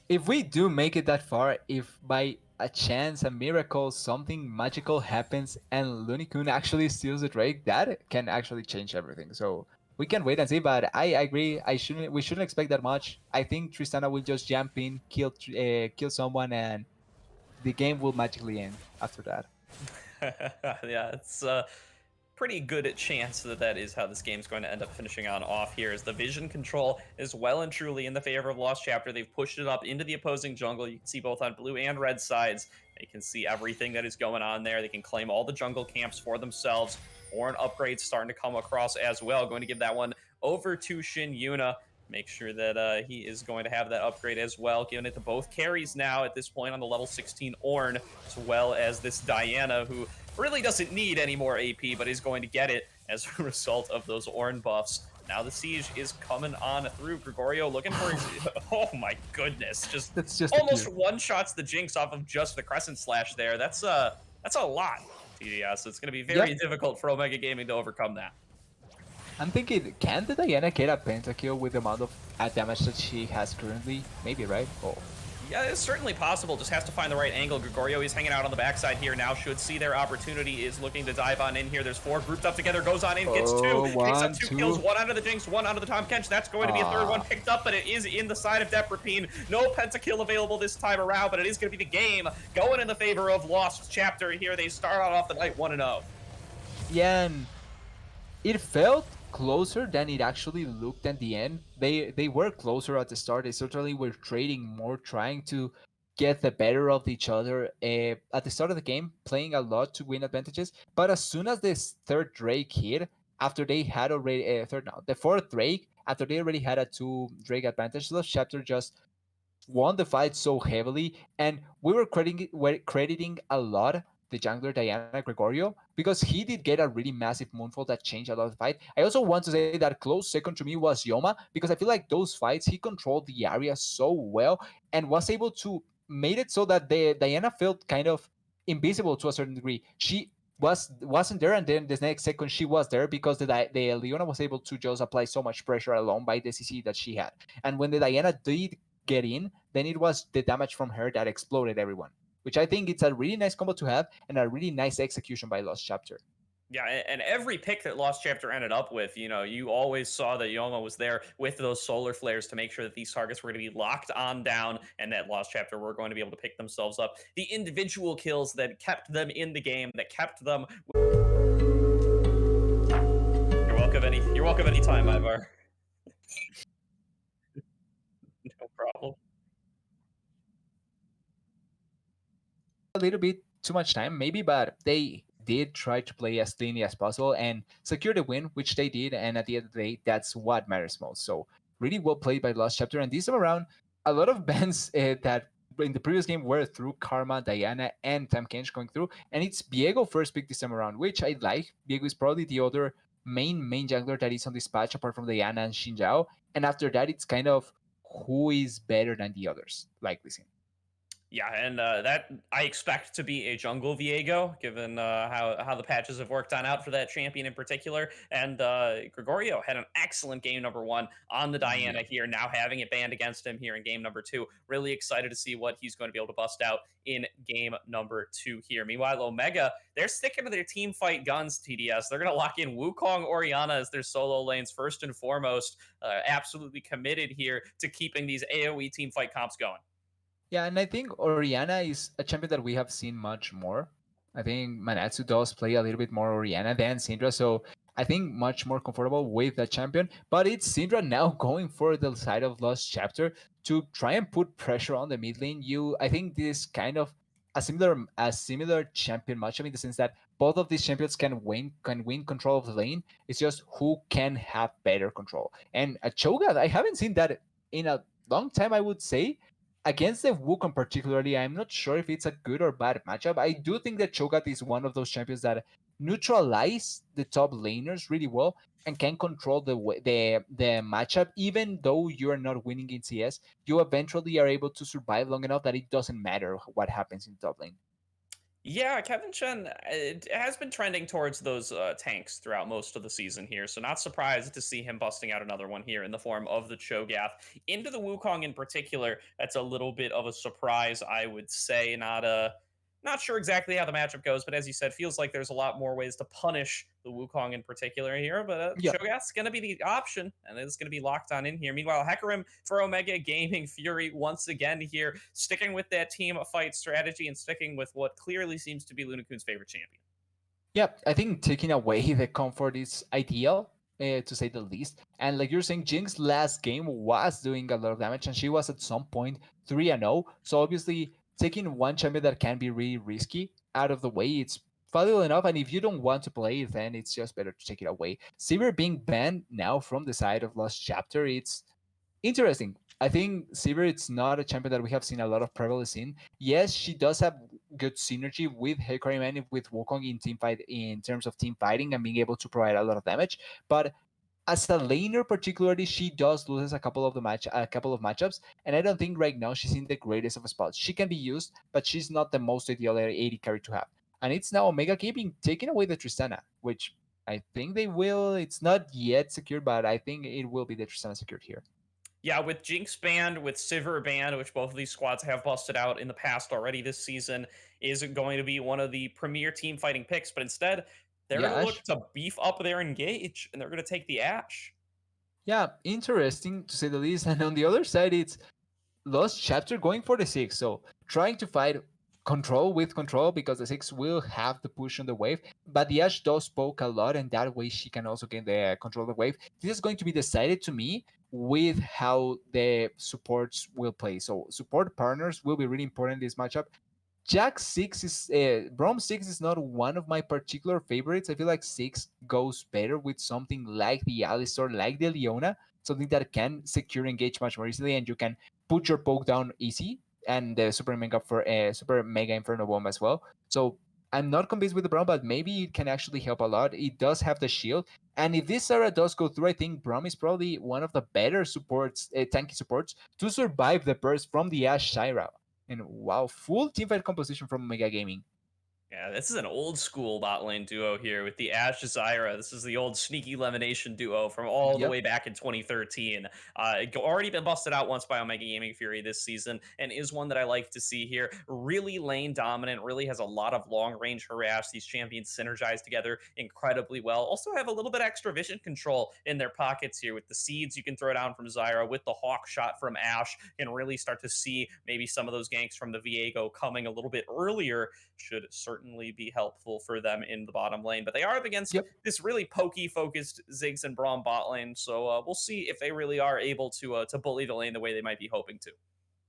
If we do make it that far, if by a chance, a miracle, something magical happens and Lunicune actually steals the Drake, that can actually change everything. So we can wait and see. But I agree. We shouldn't expect that much. I think Tristana will just jump in, kill someone, and the game will magically end after that. Yeah, it's pretty good chance that that is how this game's going to end up finishing on off here, as the vision control is well and truly in the favor of Lost Chapter. They've pushed it up into the opposing jungle. You can see both on blue and red sides. They can see everything that is going on there. They can claim all the jungle camps for themselves. Or an upgrade starting to come across as well. Going to give that one over to Shin Yuna. Make sure that he is going to have that upgrade as well, giving it to both carries now at this point on the level 16 Ornn, as well as this Diana, who really doesn't need any more AP, but is going to get it as a result of those Ornn buffs. Now the siege is coming on through. Gregorio looking for his... Oh my goodness. That's just Almost one-shots the Jinx off of just the Crescent Slash there. That's a lot, TDS. It's going to be very difficult for Omega Gaming to overcome that. I'm thinking, can the Diana get a pentakill with the amount of damage that she has currently? Maybe, right? Oh. Yeah, it's certainly possible. Just has to find the right angle. Gregorio is hanging out on the backside here now. Should see their opportunity. Is looking to dive on in here. There's 4 grouped up together. Goes on in, gets 2. Picks up 2 kills. 1 onto the Jinx, 1 onto the Tom Kench. That's going to be a 3rd one picked up, but it is in the side of Deprapine. No pentakill available this time around, but it is going to be the game going in the favor of Lost Chapter here. They start out off the night 1-0. Yeah, and it felt closer than it actually looked at the end. They were closer at the start. They certainly were trading more, trying to get the better of each other at the start of the game, playing a lot to win advantages. But as soon as this 3rd Drake hit, after they had already the 4th Drake, after they already had a 2 Drake advantage, Lost Chapter just won the fight so heavily, and we were crediting a lot the jungler Diana Gregorio because he did get a really massive moonfall that changed a lot of the fight. I also want to say that close second to me was Yoma because I feel like those fights he controlled the area so well and was able to made it so that the Diana felt kind of invisible to a certain degree. She wasn't there, and then the next second she was there because the Leona was able to just apply so much pressure alone by the CC that she had. And when the Diana did get in, then it was the damage from her that exploded everyone. Which I think it's a really nice combo to have and a really nice execution by Lost Chapter. Yeah, and every pick that Lost Chapter ended up with, you always saw that Yoma was there with those solar flares to make sure that these targets were going to be locked on down and that Lost Chapter were going to be able to pick themselves up. The individual kills that kept them in the game, that kept them. You're welcome anytime, Ivar. No problem. A little bit too much time, maybe, but they did try to play as cleanly as possible and secure the win, which they did. And at the end of the day, that's what matters most. So, really well played by Lost Chapter. And this time around, a lot of bans that in the previous game were through Karma, Diana, and Tam Kench going through. And it's Viego first pick this time around, which I like. Viego is probably the other main jungler that is on this patch apart from Diana and Xinjiao. And after that, it's kind of who is better than the others, likely seen. Yeah, and that I expect to be a jungle Viego, given how the patches have worked on out for that champion in particular. And Gregorio had an excellent game number one on the Diana Yeah. here, now having it banned against him here in game number two. Really excited to see what he's going to be able to bust out in game number two here. Meanwhile, Omega, they're sticking to their team fight guns, TDS. They're going to lock in Wukong, Orianna as their solo lanes first and foremost. Absolutely committed here to keeping these AoE team fight comps going. Yeah, and I think Oriana is a champion that we have seen much more. I think Manatsu does play a little bit more Oriana than Syndra, so I think much more comfortable with that champion. But it's Syndra now going for the side of Lost Chapter to try and put pressure on the mid lane. I think this kind of a similar champion matchup in the sense that both of these champions can win control of the lane. It's just who can have better control. And at Cho'Gath, I haven't seen that in a long time. I would say against the Wukong particularly, I'm not sure if it's a good or bad matchup. I do think that Cho'Gath is one of those champions that neutralize the top laners really well and can control the matchup. Even though you are not winning in CS, you eventually are able to survive long enough that it doesn't matter what happens in top lane. Yeah, Kevin Chen it has been trending towards those tanks throughout most of the season here, so not surprised to see him busting out another one here in the form of the Cho'Gath. Into the Wukong in particular, that's a little bit of a surprise, I would say. Not sure exactly how the matchup goes, but as you said, feels like there's a lot more ways to punish the Wukong in particular here. But Yeah. Cho'Gath's going to be the option, and it's going to be locked on in here. Meanwhile, Hecarim for Omega Gaming Fury once again here, sticking with that team fight strategy and sticking with what clearly seems to be Luna Kun's favorite champion. Yeah, I think taking away the comfort is ideal, to say the least. And like you're saying, Jinx last game was doing a lot of damage, and she was at some point 3-0. So obviously, taking one champion that can be really risky out of the way, it's valuable enough. And if you don't want to play, then it's just better to take it away. Sivir being banned now from the side of Lost Chapter, it's interesting. I think Sivir it's not a champion that we have seen a lot of prevalence in. Yes, she does have good synergy with Hecarim and with Wukong in team fight in terms of team fighting and being able to provide a lot of damage. But as a laner, particularly, she does lose a couple of matchups, and I don't think right now she's in the greatest of spots. She can be used, but she's not the most ideal AD carry to have. And it's now Omega keeping taking away the Tristana, which I think they will. It's not yet secured, but I think it will be the Tristana secured here. Yeah, with Jinx banned, with Sivir banned, which both of these squads have busted out in the past already this season, isn't going to be one of the premier team fighting picks. But instead, they're going Yeah, to Ash. look to beef up their engage, and they're going to take the Ash. Yeah, interesting to say the least. And on the other side, it's Lost Chapter going for the six. So trying to fight control with control because the six will have the push on the wave. But the Ash does poke a lot, and that way she can also get the control of the wave. This is going to be decided to me with how the supports will play. So support partners will be really important in this matchup. Jack six is Brom six is not one of my particular favorites. I feel like six goes better with something like the Alistar, like the Leona, something that can secure engage much more easily, and you can put your poke down easy, and the super mega Inferno bomb as well. So I'm not convinced with the Braum, but maybe it can actually help a lot. It does have the shield, and if this Sarah does go through, I think Braum is probably one of the better supports, tanky supports, to survive the burst from the Ash Syra. And wow, full teamfight composition from Mega Gaming. Yeah, this is an old school bot lane duo here with the Ashe Zyra. This is the old sneaky elimination duo from all the Yep. way back in 2013. Already been busted out once by Omega Gaming Fury this season, and is one that I like to see here. Really lane dominant, really has a lot of long range harass. These champions synergize together incredibly well. Also have a little bit extra vision control in their pockets here with the seeds you can throw down from Zyra, with the hawk shot from Ashe, and really start to see maybe some of those ganks from the Viego coming a little bit earlier should certainly be helpful for them in the bottom lane. But they are up against Yep. this really pokey focused Ziggs and Braum bot lane, so we'll see if they really are able to bully the lane the way they might be hoping to.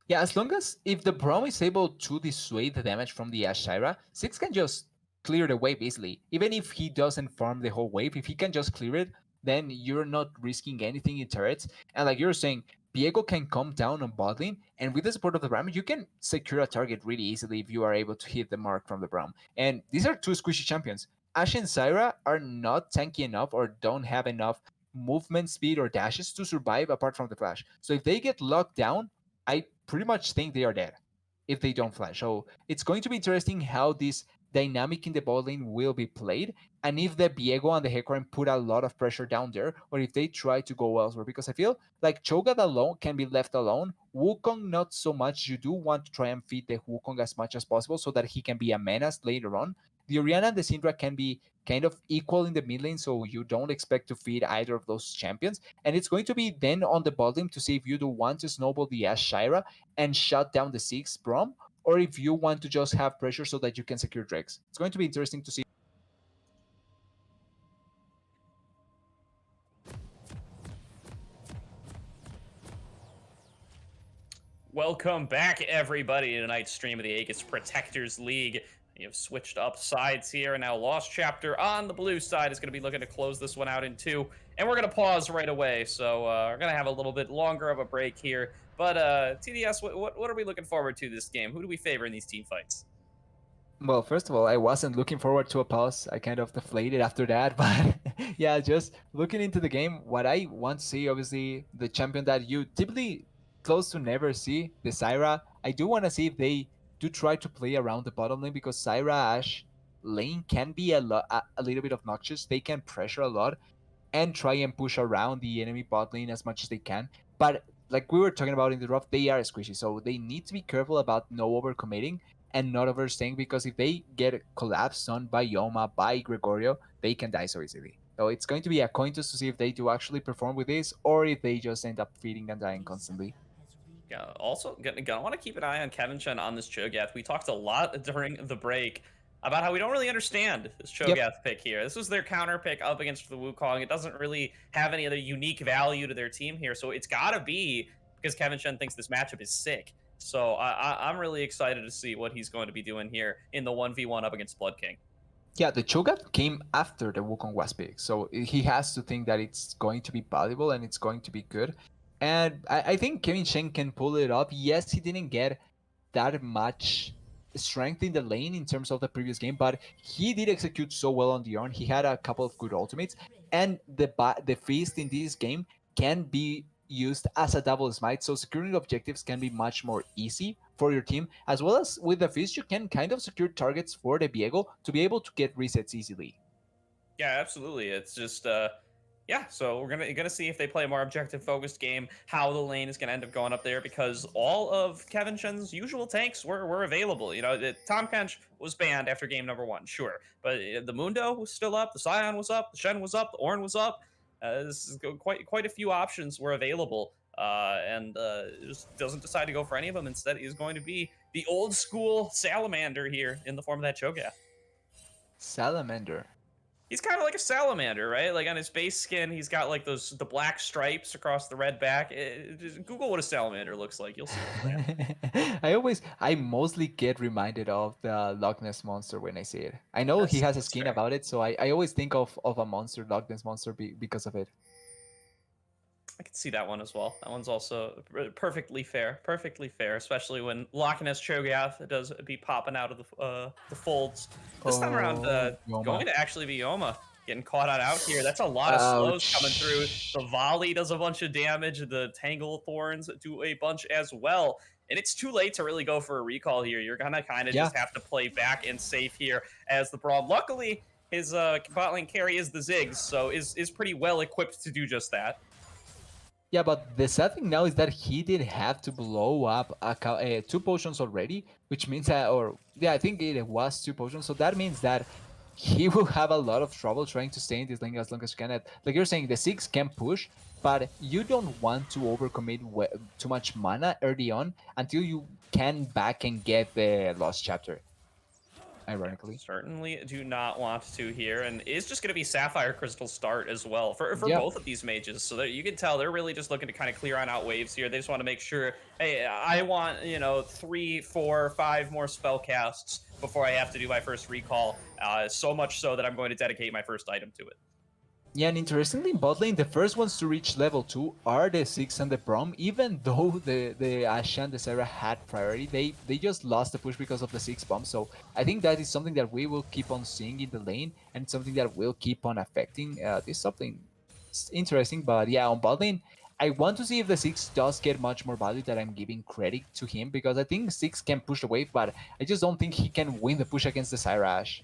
Yeah, as long as if the Braum is able to dissuade the damage from the Ashira, Six can just clear the wave easily. Even if he doesn't farm the whole wave, if he can just clear it, then you're not risking anything in turrets. And like you're saying, Viego can come down on bot lane, and with the support of the Ram, you can secure a target really easily if you are able to hit the mark from the Braum. And these are two squishy champions. Ashe and Syra are not tanky enough or don't have enough movement speed or dashes to survive apart from the flash. So if they get locked down, I pretty much think they are dead if they don't flash. So it's going to be interesting how this dynamic in the bot lane will be played, and if the Viego and the Hecarim put a lot of pressure down there, or if they try to go elsewhere. Because I feel like Cho'Gath alone can be left alone. Wukong not so much. You do want to try and feed the Wukong as much as possible so that he can be a menace later on. The Orianna and the Syndra can be kind of equal in the mid lane, so you don't expect to feed either of those champions. And it's going to be then on the bottom to see if you do want to snowball the Ash Shira and shut down the six Brom, or if you want to just have pressure so that you can secure Drex. It's going to be interesting to see. Welcome back, everybody, to tonight's stream of the Aegis Protectors League. You have switched up sides here, and now Lost Chapter on the blue side is going to be looking to close this one out in two. And we're going to pause right away, so we're going to have a little bit longer of a break here. But TDS, what are we looking forward to this game? Who do we favor in these team fights? Well, first of all, I wasn't looking forward to a pause. I kind of deflated after that, but yeah, just looking into the game, what I want to see, obviously, the champion that you typically close to never see, the Syra. I do want to see if they do try to play around the bottom lane because Syra Ash lane can be a little bit obnoxious. They can pressure a lot and try and push around the enemy bot lane as much as they can. But like we were talking about in the draft, they are squishy, so they need to be careful about no overcommitting and not overstaying because if they get collapsed on by Yoma, by Gregorio, they can die so easily. So it's going to be a coin toss to see if they do actually perform with this or if they just end up feeding and dying constantly. Yeah, also, gonna want to keep an eye on Kevin Chen on this Cho'Gath. We talked a lot during the break about how we don't really understand this Yep. Cho'Gath pick here. This was their counter pick up against the Wukong. It doesn't really have any other unique value to their team here, so it's got to be because Kevin Chen thinks this matchup is sick. So I'm really excited to see what he's going to be doing here in the 1v1 up against Blood King. Yeah, the Cho'Gath came after the Wukong was big, so he has to think that it's going to be valuable and it's going to be good. And I think Kevin Shen can pull it up. Yes, he didn't get that much strength in the lane in terms of the previous game, but he did execute so well on the Yarn. He had a couple of good ultimates, and the feast in this game can be used as a double smite, so securing objectives can be much more easy for your team, as well as with the feast you can kind of secure targets for the Viego to be able to get resets easily. Yeah, absolutely. It's just yeah, so we're gonna see if they play a more objective focused game, how the lane is gonna end up going up there, because all of Kevin Chen's usual tanks were available. You know, Tom Kench was banned after game number one, sure, but the Mundo was still up, the Scion was up, the Shen was up, the Ornn was up. This is quite a few options were available, and just doesn't decide to go for any of them. Instead, he's going to be the old school salamander here in the form of that Cho'Gath. Salamander. He's kind of like a salamander, right? Like on his base skin, he's got like the black stripes across the red back. Just Google what a salamander looks like. You'll see what I'm saying. I mostly get reminded of the Loch Ness monster when I see it. I know he has a That's skin fair. about it, so I always think of a monster, Loch Ness monster, because of it. I can see that one as well. That one's also perfectly fair, especially when Loch Ness Cho'Gath does be popping out of the folds. This time around, Oh, going Yoma. to actually be Yoma getting caught out here. That's a lot of slows coming through. The Ouch. volley does a bunch of damage. The Tangle Thorns do a bunch as well. And it's too late to really go for a recall here. You're gonna kind of Yeah. just have to play back and safe here as the Brawl. Luckily, his bot lane carry is the Ziggs, so is pretty well equipped to do just that. Yeah, but the sad thing now is that he did have to blow up two potions already, which means that, or yeah, I think it was two potions. So that means that he will have a lot of trouble trying to stay in this lane as long as you can. Like you're saying, the six can push, but you don't want to overcommit too much mana early on until you can back and get the lost chapter. Yeah, Ironically, certainly do not want to here, and is just going to be Sapphire Crystal start as well for yeah. both of these mages. So that you can tell they're really just looking to kind of clear on out waves here. They just want to make sure, hey, I want 3, 4, 5 more spell casts before I have to do my first recall. So much so that I'm going to dedicate my first item to it. Yeah, and interestingly, in bot lane, the first ones to reach level 2 are the Six and the Braum. Even though the Asha and the Sarah had priority, they just lost the push because of the 6 bomb. So I think that is something that we will keep on seeing in the lane, and something that will keep on affecting. This something interesting, but yeah, on bot lane, I want to see if the 6 does get much more value that I'm giving credit to him, because I think 6 can push the wave, but I just don't think he can win the push against the Syra Ashe.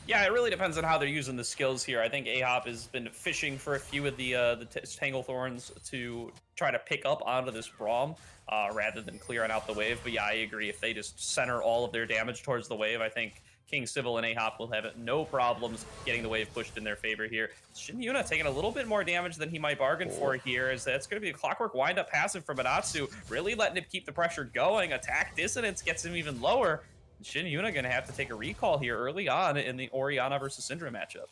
Yeah, it really depends on how they're using the skills here. I think Ahop has been fishing for a few of the Tangle Thorns to try to pick up onto this Braum rather than clearing out the wave. But yeah, I agree. If they just center all of their damage towards the wave, I think King Civil and Ahop will have no problems getting the wave pushed in their favor here. Shin Yuna taking a little bit more damage than he might bargain for here, as that's going to be a Clockwork Wind-Up passive from Manatsu, really letting him keep the pressure going. Attack Dissonance gets him even lower. Shin Yuna gonna have to take a recall here early on in the Orianna versus Syndra matchup.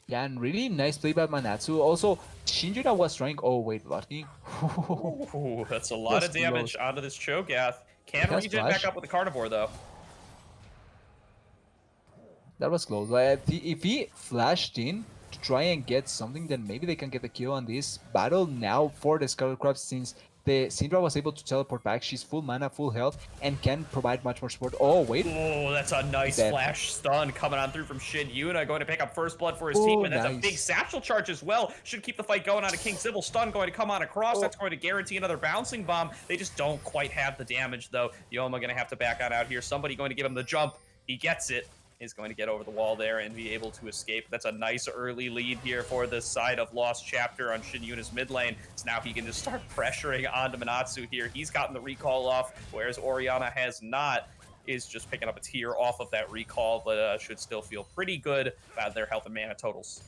Yeah, and really nice play by Manatsu. Also, Shinjira was trying. Oh, wait, Lucky. Ooh, that's a lot Was of damage close. onto this Cho'Gath. He Can has regen back flash. up with the Carnivore, though. That was close. If he flashed in to try and get something, then maybe they can get the kill on this battle now for the Scarlet Crab, since the Syndra was able to teleport back. She's full mana, full health, and can provide much more support. Oh, wait. Oh, that's a He's nice dead. flash stun coming on through from Shin Yuna, going to pick up first blood for his team, Oh, and that's a big nice. satchel charge as well. Should keep the fight going on a King Civil stun going to come on across. Oh, That's going to guarantee another bouncing bomb. They just don't quite have the damage, though. Yoma going to have to back on out here. Somebody going to give him the jump. He gets it. Is going to get over the wall there and be able to escape. That's a nice early lead here for the side of Lost Chapter on Shin Yuna's mid lane. So now he can just start pressuring onto Manatsu here. He's gotten the recall off, whereas Orianna has not. Is just picking up a tier off of that recall, but should still feel pretty good about their health and mana totals.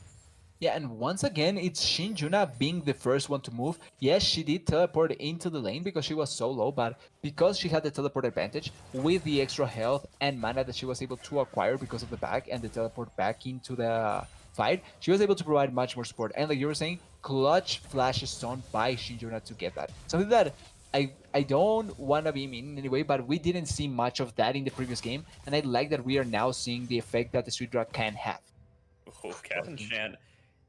yeah, and once again, it's Shinjuna being the first one to move. Yes, she did teleport into the lane because she was so low, but because she had the teleport advantage, with the extra health and mana that she was able to acquire because of the back and the teleport back into the fight, she was able to provide much more support. And like you were saying, clutch flash stone by Shinjuna to get that. Something that I don't want to be mean in any way, but we didn't see much of that in the previous game, and I like that we are now seeing the effect that the Sweet Drag can have. Oh, Blood Kevin King. Shan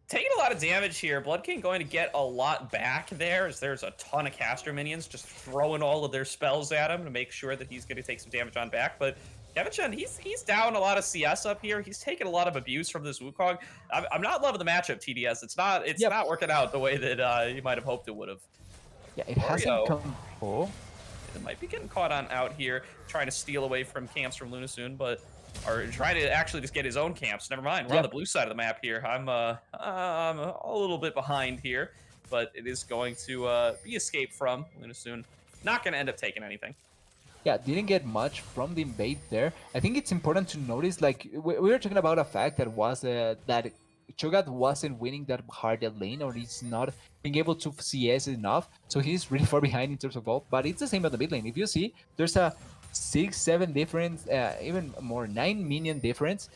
taking a lot of damage here. Blood King going to get a lot back there, as there's a ton of caster minions just throwing all of their spells at him to make sure that he's going to take some damage on back. But Kevin Chen, he's down a lot of CS up here. He's taking a lot of abuse from this Wukong. I'm not loving the matchup, TDS. It's Yep. not working out the way that you might have hoped it would have. Yeah, it hasn't Oreo come. Oh, it might be getting caught on out here, trying to steal away from camps from Lunasoon, but or trying to actually just get his own camps. Never mind, we're yeah. on the blue side of the map here. I'm a little bit behind here, but it is going to be escaped from Lunasoon. Not going to end up taking anything. Yeah, didn't get much from the invade there. I think it's important to notice, like, we were talking about a fact that was that Cho'Gath wasn't winning that hard at lane, or he's not being able to CS enough, so he's really far behind in terms of gold. But it's the same at the mid lane. If you see, there's a 6, 7 difference, even more 9 minion difference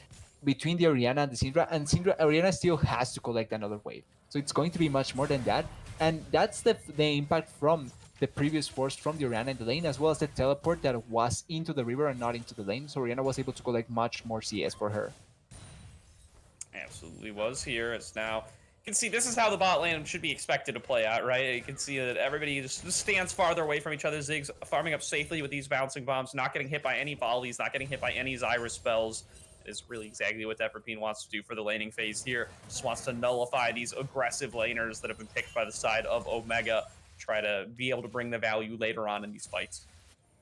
between the Orianna and the Syndra, and Orianna still has to collect another wave. So it's going to be much more than that, and that's the impact from the previous force from the Orianna in the lane, as well as the teleport that was into the river and not into the lane. So Orianna was able to collect much more CS for her. Absolutely was here. It's now can see this is how the bot lane should be expected to play out, right? You can see that everybody just stands farther away from each other. Ziggs farming up safely with these bouncing bombs, not getting hit by any volleys, not getting hit by any Zyra spells. Is really exactly what Everpeen wants to do for the laning phase here. Just wants to nullify these aggressive laners that have been picked by the side of Omega. Try to be able to bring the value later on in these fights.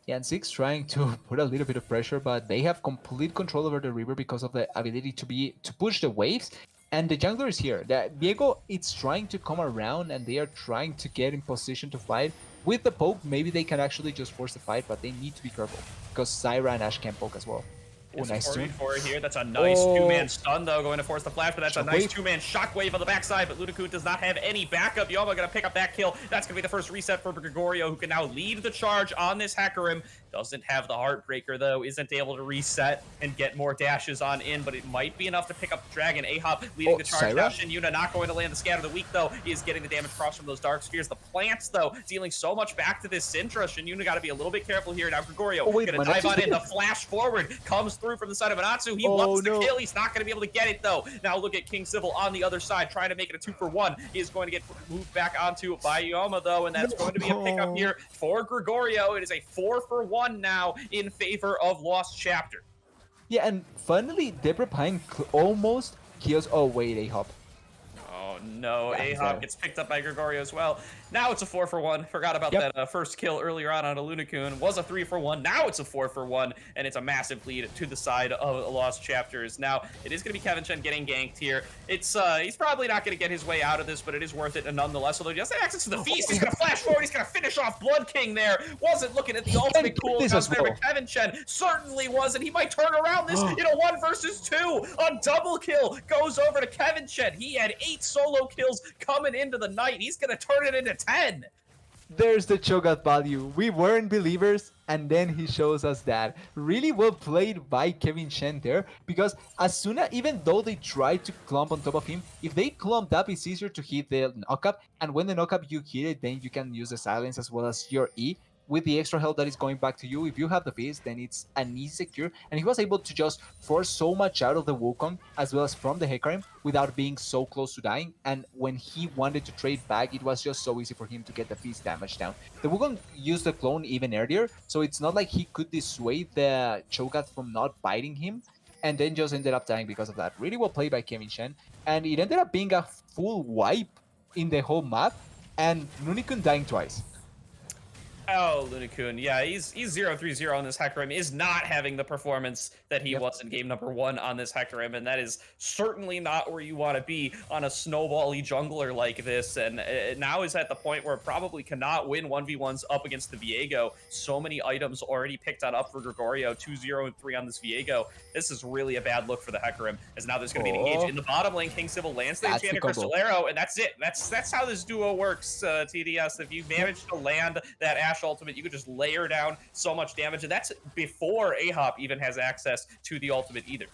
Yeah, and Six trying to put a little bit of pressure, but they have complete control over the river because of the ability to push the waves. And the jungler is here. Diego is trying to come around, and they are trying to get in position to fight. With the poke, maybe they can actually just force the fight, but they need to be careful because Zyra and Ashe can poke as well. Oh, It's a nice tune. 4v4 here. That's a nice Oh, two-man stun, though, going to force the flash, but that's a nice shockwave. two-man shockwave on the backside, but Lunaku does not have any backup. Yoma going to pick up that kill. That's going to be the first reset for Gregorio, who can now lead the charge on this Hecarim. Doesn't have the Heartbreaker, though. Isn't able to reset and get more dashes on in, but it might be enough to pick up the Dragon. Ahop leading the charge now. Zyra? Shin-Yuna not going to land the Scatter of the Week, though. He is getting the damage cross from those Dark Spheres. The plants, though, dealing so much back to this Syndra. Shin-Yuna got to be a little bit careful here. Now Gregorio Oh, wait, going to dive Manatsu's on in. there. The flash forward comes through from the side of Manatsu. He Oh, wants the no. kill. He's not going to be able to get it, though. Now look at King Civil on the other side, trying to make it a 2-for-1. He is going to get moved back onto by Yoma, though, and that's going to be a pickup here for Gregorio. It is a 4-for-1 now in favor of Lost Chapter. Yeah, and finally, Deborah Pine almost kills. Oh, wait, Ahop. Oh no, Yeah, he's Ahop there. gets picked up by Gregorio as well. Now it's a 4-for-1. Forgot about Yep. that first kill earlier on a Lunakun. Was a 3-for-1. Now it's a 4-for-1, and it's a massive lead to the side of Lost Chapters. Now it is going to be Kevin Chen getting ganked here. It's he's probably not going to get his way out of this, but it is worth it nonetheless. Although he does have access to the feast, he's going to flash forward. He's going to finish off Blood King there. Wasn't looking at the ultimate get cool this as there, well. but Kevin Chen certainly was, and he might turn around this in a 1 versus 2. A double kill goes over to Kevin Chen. He had 8 solo kills coming into the night. He's going to turn it into 10. There's the Cho'Gath value. We weren't believers, and then he shows us that. Really well played by Kevin Chen there, because as soon as, even though they tried to clump on top of him, if they clumped up, it's easier to hit the knockup, and when the knockup you hit it, then you can use the silence as well as your E. With the extra health that is going back to you, if you have the fist, then it's an easy secure. And he was able to just force so much out of the Wukong as well as from the Hecarim without being so close to dying. And when he wanted to trade back, it was just so easy for him to get the fist damage down. The Wukong used the clone even earlier, so it's not like he could dissuade the Cho'Gath from not biting him, and then just ended up dying because of that. Really well played by Kevin Chen, and it ended up being a full wipe in the whole map, and Nunikun dying twice. Oh, Lunakun. Yeah, he's 0-3-0 on this Hecarim, is not having the performance that he Yep. was in game number 1 on this Hecarim, and that is certainly not where you want to be on a snowbally jungler like this, and now is at the point where it probably cannot win 1v1s up against the Viego. So many items already picked on up for Gregorio, 2-0 and 3 on this Viego. This is really a bad look for the Hecarim, as now there's going to be an engage in the bottom lane. King Civil lands the That's the Enchanted combo. Crystal Arrow, and that's it. That's how this duo works, TDS. If you manage to land that Ashe ultimate, you could just layer down so much damage, and that's before Ahop even has access to the ultimate either.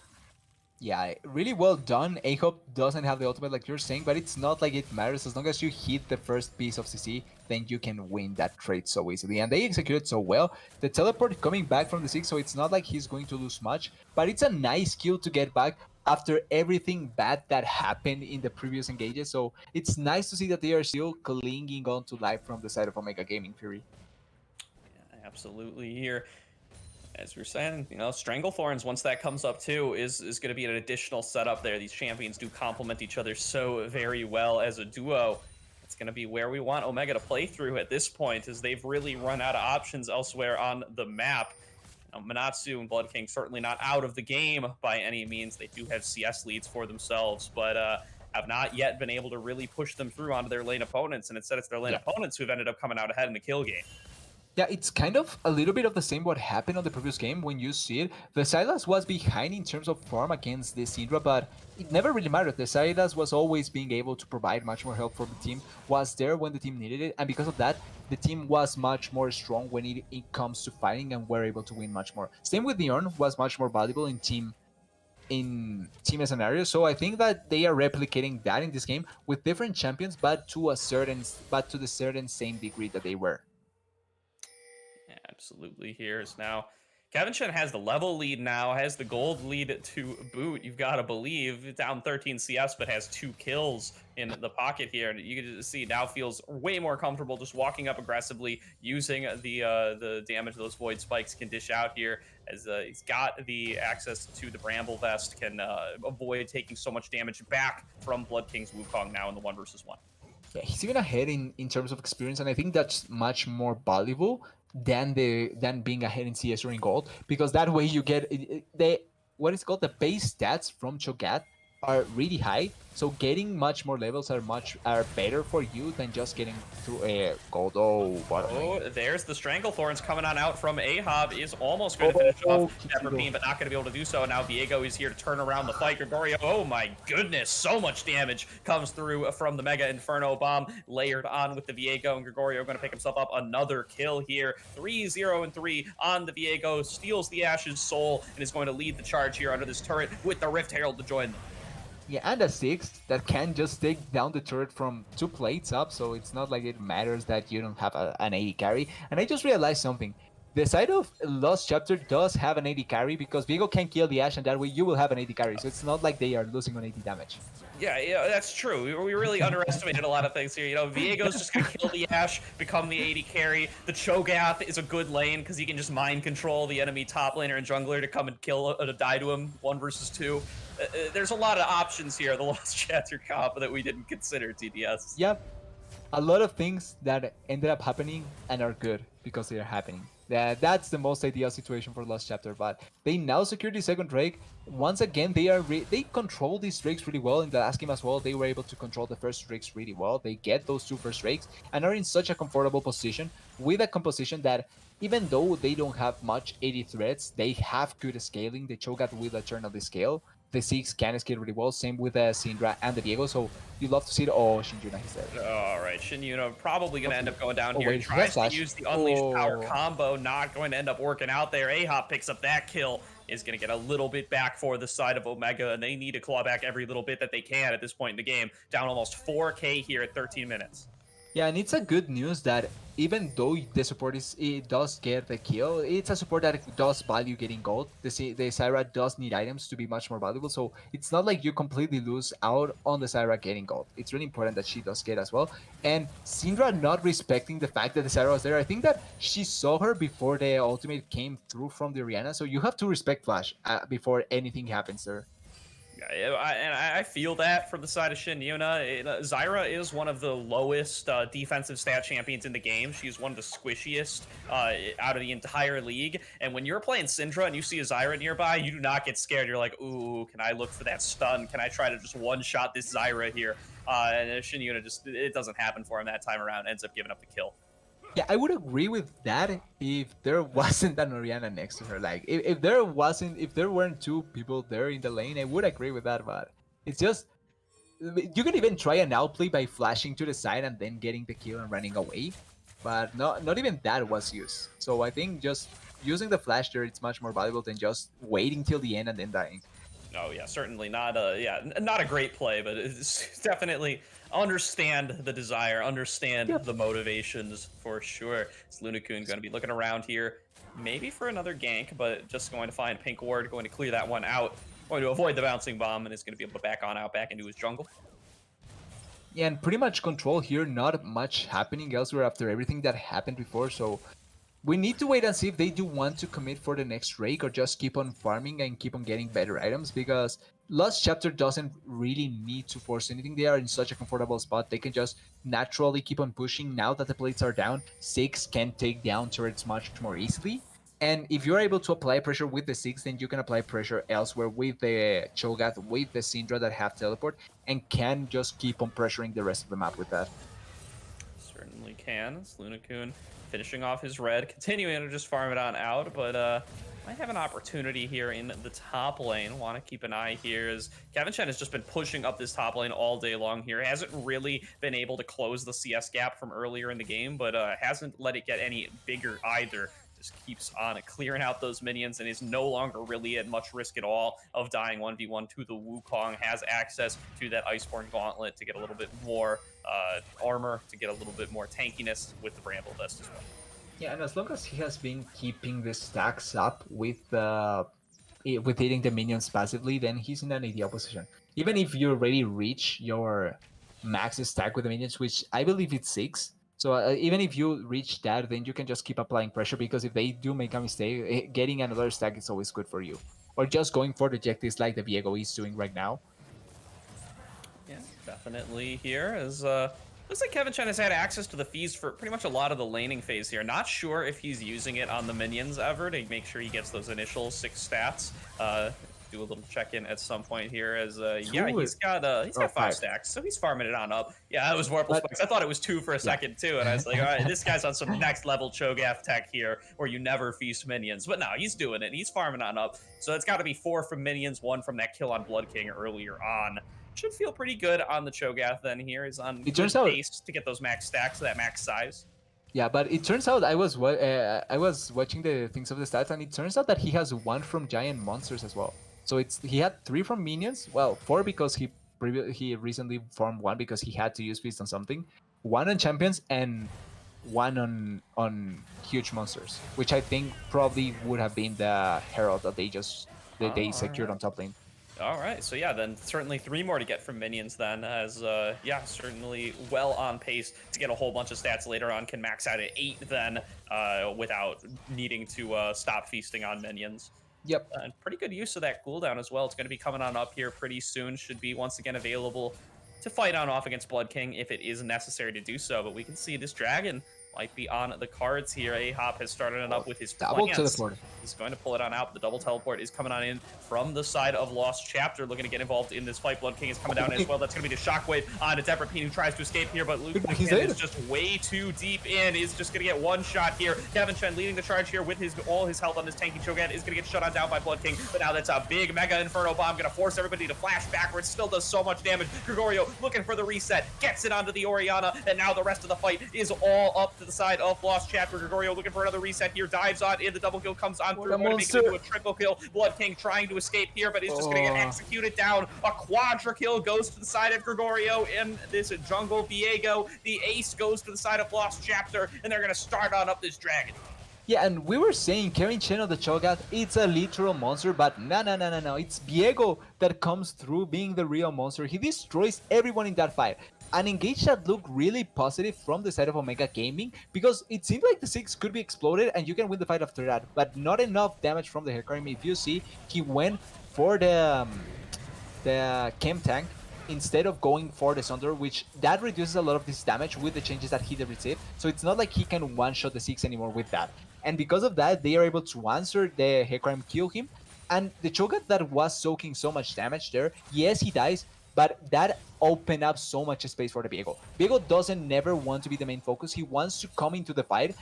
Yeah, really well done. Ahop doesn't have the ultimate like you're saying, but it's not like it matters. As long as you hit the first piece of CC, then you can win that trade so easily. And they executed so well. The teleport coming back from the 6, so it's not like he's going to lose much, but it's a nice kill to get back after everything bad that happened in the previous engages. So it's nice to see that they are still clinging on to life from the side of Omega Gaming Fury. Yeah, absolutely. Here, as we were saying, Stranglethorns, once that comes up too, is going to be an additional setup there. These champions do complement each other so very well as a duo. It's going to be where we want Omega to play through at this point, as they've really run out of options elsewhere on the map. Manatsu and Blood King certainly not out of the game by any means. They do have CS leads for themselves, but have not yet been able to really push them through onto their lane opponents, and instead it's their lane opponents who've ended up coming out ahead in the kill game. Yeah, it's kind of a little bit of the same what happened on the previous game when you see it. The Sylas was behind in terms of farm against the Syndra, but it never really mattered. The Sylas was always being able to provide much more help for the team, was there when the team needed it, and because of that, the team was much more strong when it comes to fighting and were able to win much more. Same with Neon, was much more valuable in team scenarios. So I think that they are replicating that in this game with different champions, but to the certain same degree that they were. Yeah, absolutely. Here is now Kevin Chen has the level lead now, has the gold lead to boot. You've got to believe down 13 CS, but has 2 kills in the pocket here. And you can just see now feels way more comfortable just walking up aggressively, using the damage those void spikes can dish out here. As he's got the access to the Bramble Vest, can avoid taking so much damage back from Blood King's Wukong now in the 1 versus 1. Yeah, he's even ahead in terms of experience, and I think that's much more valuable than being ahead in CS or in gold, because that way you get the what is called the base stats from Cho'Gath are really high. So getting much more levels are better for you than just getting through a gold. Oh, bottom lane. Oh, there's the Stranglethorns coming on out from Ahab. Is almost going to finish off Oh, Pepper Kichido. Beam, but not going to be able to do so. Now Viego is here to turn around the fight. Gregorio, oh my goodness, so much damage comes through from the Mega Inferno Bomb, layered on with the Viego, and Gregorio going to pick himself up another kill here. 3-0-3 on the Viego, steals the Ash's soul, and is going to lead the charge here under this turret with the Rift Herald to join them. Yeah, and a 6 that can just take down the turret from 2 plates up, so it's not like it matters that you don't have an AD carry. And I just realized something. The side of Lost Chapter does have an AD carry because Vigo can kill the Ashe, and that way you will have an AD carry, so it's not like they are losing on AD damage. Yeah, yeah, that's true. We really underestimated a lot of things here. You know, Viego's just gonna kill the Ashe, become the AD carry. The Cho'Gath is a good lane because he can just mind control the enemy top laner and jungler to come and kill to die to him 1 versus 2. There's a lot of options here. The Lost Chapter comp that we didn't consider. TDS. Yep, a lot of things that ended up happening and are good because they are happening. That's the most ideal situation for Lost Chapter, but they now secure the second Drake. Once again, they control these Drakes really well. In the last game as well, they were able to control the first Drakes really well. They get those 2 first Drakes and are in such a comfortable position with a composition that even though they don't have much AD threats, they have good scaling. The Cho'Gath will eternally scale. The 6 can scale really well, same with the Syndra and the Diego, so you love to see it. Oh, Shinjuna, he's dead. All right, Shin Yuno probably going to end up going down Oh, here. He wait, he has tries to flash. use the Unleashed Power Oh. combo, not going to end up working out there. Ahab picks up that kill, is going to get a little bit back for the side of Omega, and they need to claw back every little bit that they can at this point in the game. Down almost 4K here at 13 minutes. Yeah, and it's a good news that even though the support it does get the kill, it's a support that does value getting gold. The Syra does need items to be much more valuable, so it's not like you completely lose out on the Syra getting gold. It's really important that she does get as well. And Syndra not respecting the fact that the Syra was there, I think that she saw her before the ultimate came through from the Orianna, so you have to respect Flash before anything happens there. I feel that from the side of Shin Yuna. Zyra is one of the lowest defensive stat champions in the game. She's one of the squishiest out of the entire league. And when you're playing Syndra and you see a Zyra nearby, you do not get scared. You're like, ooh, can I look for that stun? Can I try to just one-shot this Zyra here? And Shin Yuna just, it doesn't happen for him that time around. Ends up giving up the kill. Yeah, I would agree with that if there wasn't an Orianna next to her. Like, if there wasn't, if there weren't 2 people there in the lane, I would agree with that. But it's just, you can even try an outplay by flashing to the side and then getting the kill and running away. But not even that was used. So I think just using the flash there, it's much more valuable than just waiting till the end and then dying. Oh yeah, certainly not a not a great play, but it's definitely understand the desire, understand Yep. the motivations for sure. It's Lunakun going to be looking around here, maybe for another gank, but just going to find Pink Ward, going to clear that one out, going to avoid the bouncing bomb, and is going to be able to back on out back into his jungle. Yeah, and pretty much control here, not much happening elsewhere after everything that happened before, so we need to wait and see if they do want to commit for the next Drake or just keep on farming and keep on getting better items, because Lost Chapter doesn't really need to force anything. They are in such a comfortable spot. They can just naturally keep on pushing. Now that the plates are down, 6 can take down turrets much more easily. And if you're able to apply pressure with the 6, then you can apply pressure elsewhere with the Cho'Gath, with the Syndra that have teleport, and can just keep on pressuring the rest of the map with that. Certainly can. It's Lunakun finishing off his red, continuing to just farm it on out, but might have an opportunity here in the top lane. Want to keep an eye here as Kevin Chen has just been pushing up this top lane all day long here. Hasn't really been able to close the CS gap from earlier in the game, but hasn't let it get any bigger either. Just keeps on clearing out those minions and is no longer really at much risk at all of dying 1v1 to the Wukong. Has access to that Iceborne Gauntlet to get a little bit more armor, to get a little bit more tankiness with the Bramble Vest as well. Yeah, and as long as he has been keeping the stacks up with hitting the minions passively, then he's in an ideal position. Even if you already reach your max stack with the minions, which I believe it's 6. So even if you reach that, then you can just keep applying pressure because if they do make a mistake, getting another stack is always good for you. Or just going for the objectives like the Viego is doing right now. Yeah, definitely here is looks like Kevin Chen has had access to the fees for pretty much a lot of the laning phase here. Not sure if he's using it on the minions ever to make sure he gets those initial 6 stats. Do a little check-in at some point here as yeah, Two, he's oh, got 5 five. stacks, so he's farming it on up. Yeah, that was Warple But Spikes. I thought it was 2 for a yeah. second too, and I was like, all right, this guy's on some next level Cho'Gath tech here where you never feast minions. But no, he's doing it. He's farming on up. So it's got to be 4 from minions, 1 from that kill on Blood King earlier on. Should feel pretty good on the Cho'Gath then here. Is on It good turns out pace to get those max stacks, that max size. Yeah, but it turns out I was watching the things of the stats, and it turns out that he has 1 from giant monsters as well. So he had 3 from minions. Well, 4 because he recently formed 1 because he had to use feast on something. 1 on champions and 1 on huge monsters, which I think probably would have been the herald that Oh, they all secured right. on top lane. All right, so yeah, then certainly 3 more to get from minions then, as yeah, certainly well on pace to get a whole bunch of stats later on. Can max out at 8 then, without needing to stop feasting on minions. Yep. And pretty good use of that cooldown as well. It's going to be coming on up here pretty soon. Should be once again available to fight on off against Blood King if it is necessary to do so. But we can see this dragon might be on the cards here. Ahop has started it up with his Double plans. teleport. He's going to pull it on out. The double teleport is coming on in from the side of Lost Chapter, looking to get involved in this fight. Blood King is coming down as well. That's going to be the shockwave on Deprapine, who tries to escape here, but Luke He's is dead. just way too deep in. Is just going to get one shot here. Kevin Chen leading the charge here with all his health on this tanky Cho'Gath is going to get shut on down by Blood King, but now that's a big Mega Inferno Bomb, going to force everybody to flash backwards. Still does so much damage. Gregorio looking for the reset, gets it onto the Orianna, and now the rest of the fight is all up to the side of Lost Chapter. Gregorio looking for another reset here, dives on in, the double kill comes on through, going to make it into a triple kill. Blood King trying to escape here, but he's just going to get executed down. A quadra kill goes to the side of Gregorio in this jungle. Viego, the ace, goes to the side of Lost Chapter, and they're going to start on up this dragon. Yeah, and we were saying Kevin Chen of the Cho'Gath, it's a literal monster, but no. It's Viego that comes through being the real monster. He destroys everyone in that fight. An engage that looked really positive from the side of Omega Gaming because it seemed like the 6 could be exploded and you can win the fight after that, but not enough damage from the Hecarim. If you see, he went for the Chem Tank instead of going for the Sunder, which that reduces a lot of this damage with the changes that he did receive. So it's not like he can one-shot the 6 anymore with that. And because of that, they are able to answer the Hecarim, kill him. And the Cho'Gath that was soaking so much damage there, yes, he dies, but that opened up so much space for the Viego. Viego doesn't never want to be the main focus. He wants to come into the fight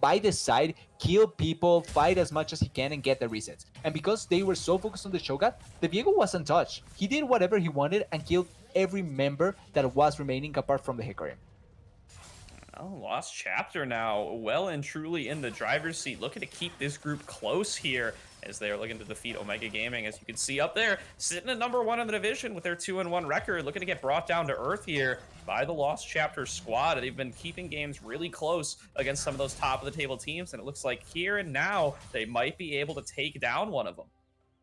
by the side, kill people, fight as much as he can, and get the resets. And because they were so focused on the Cho'Gath, the Viego was untouched. He did whatever he wanted and killed every member that was remaining apart from the Hecarim. Oh, Lost Chapter now well and truly in the driver's seat, looking to keep this group close here as they are looking to defeat Omega Gaming. As you can see up there, sitting at number 1 in the division with their 2-1 record, looking to get brought down to earth here by the Lost Chapter squad. They've been keeping games really close against some of those top of the table teams, and it looks like here and now they might be able to take down one of them.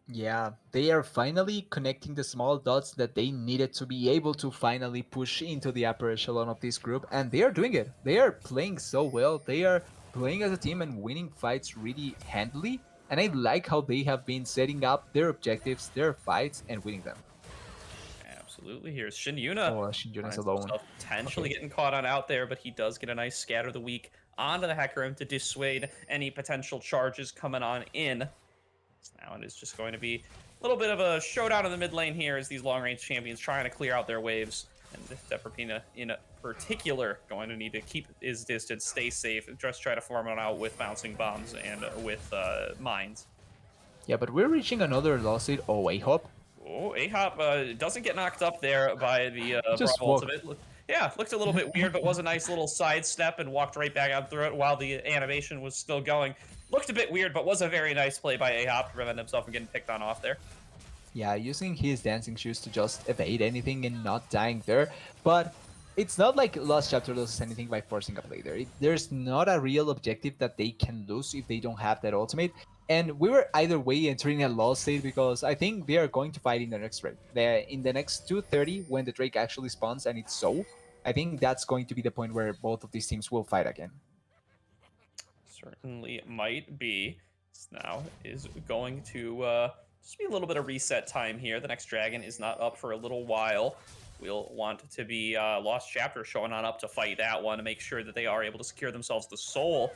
Yeah, they are finally connecting the small dots that they needed to be able to finally push into the upper echelon of this group, and they are doing it. They are playing so well. They are playing as a team and winning fights really handily, and I like how they have been setting up their objectives, their fights, and winning them. Absolutely. Here's Shin Yuna. Oh, Shinjun is Finds alone. himself potentially Okay. getting caught on out there, but he does get a nice scatter of the weak onto the Hecarim to dissuade any potential charges coming on in. Now it is just going to be a little bit of a showdown in the mid lane here as these long-range champions trying to clear out their waves. And Deprapina in particular going to need to keep his distance, stay safe, and just try to farm it out with bouncing bombs and with mines. Yeah, but we're reaching another lawsuit. Oh, Ahop. Oh, Ahop doesn't get knocked up there by the Just Bravo walk. ultimate. Yeah, looked a little bit weird, but was a nice little sidestep and walked right back out through it while the animation was still going. Looked a bit weird, but was a very nice play by Ahop to prevent himself from getting picked on off there. Yeah, using his dancing shoes to just evade anything and not dying there. But It's not like Lost Chapter loses anything by forcing a play there. There's not a real objective that they can lose if they don't have that ultimate. And we were either way entering a lost state because I think they are going to fight in the next raid. In the next 2:30, when the Drake actually spawns and it's so, I think that's going to be the point where both of these teams will fight again. Certainly might be. This now is going to just be a little bit of reset time here. The next dragon is not up for a little while. We'll want to be Lost Chapter showing on up to fight that one to make sure that they are able to secure themselves the soul.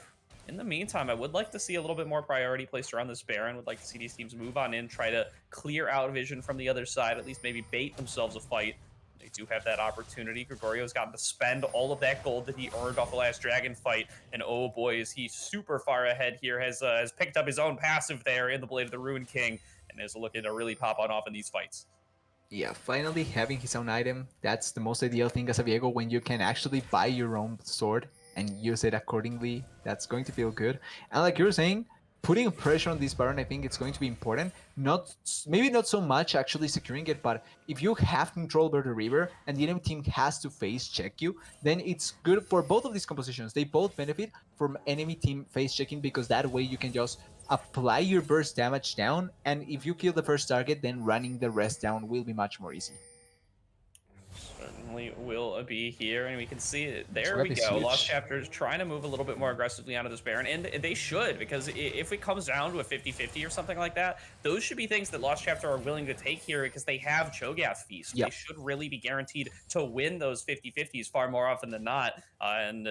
In the meantime, I would like to see a little bit more priority placed around this Baron. Would like to see these teams move on in, try to clear out vision from the other side, at least maybe bait themselves a fight. They do have that opportunity. Gregorio's gotten to spend all of that gold that he earned off the last dragon fight, and oh boy, is he super far ahead here. Has picked up his own passive there in the Blade of the Ruin King, and is looking to really pop on off in these fights. Yeah, finally having his own item, that's the most ideal thing as a Viego when you can actually buy your own sword and use it accordingly. That's going to feel good. And like you were saying, putting pressure on this Baron, I think it's going to be important. Not maybe not so much actually securing it, but if you have control over the river and the enemy team has to face check you, then it's good for both of these compositions. They both benefit from enemy team face checking because that way you can just apply your burst damage down, and if you kill the first target, then running the rest down will be much more easy. Certainly will be here, and we can see it. There Swap we is go. Lost huge. Chapter is trying to move a little bit more aggressively onto this Baron, and they should, because if it comes down to a 50-50 or something like that, those should be things that Lost Chapter are willing to take here because they have Cho'Gath Feast. They Yep. should really be guaranteed to win those 50-50s far more often than not, and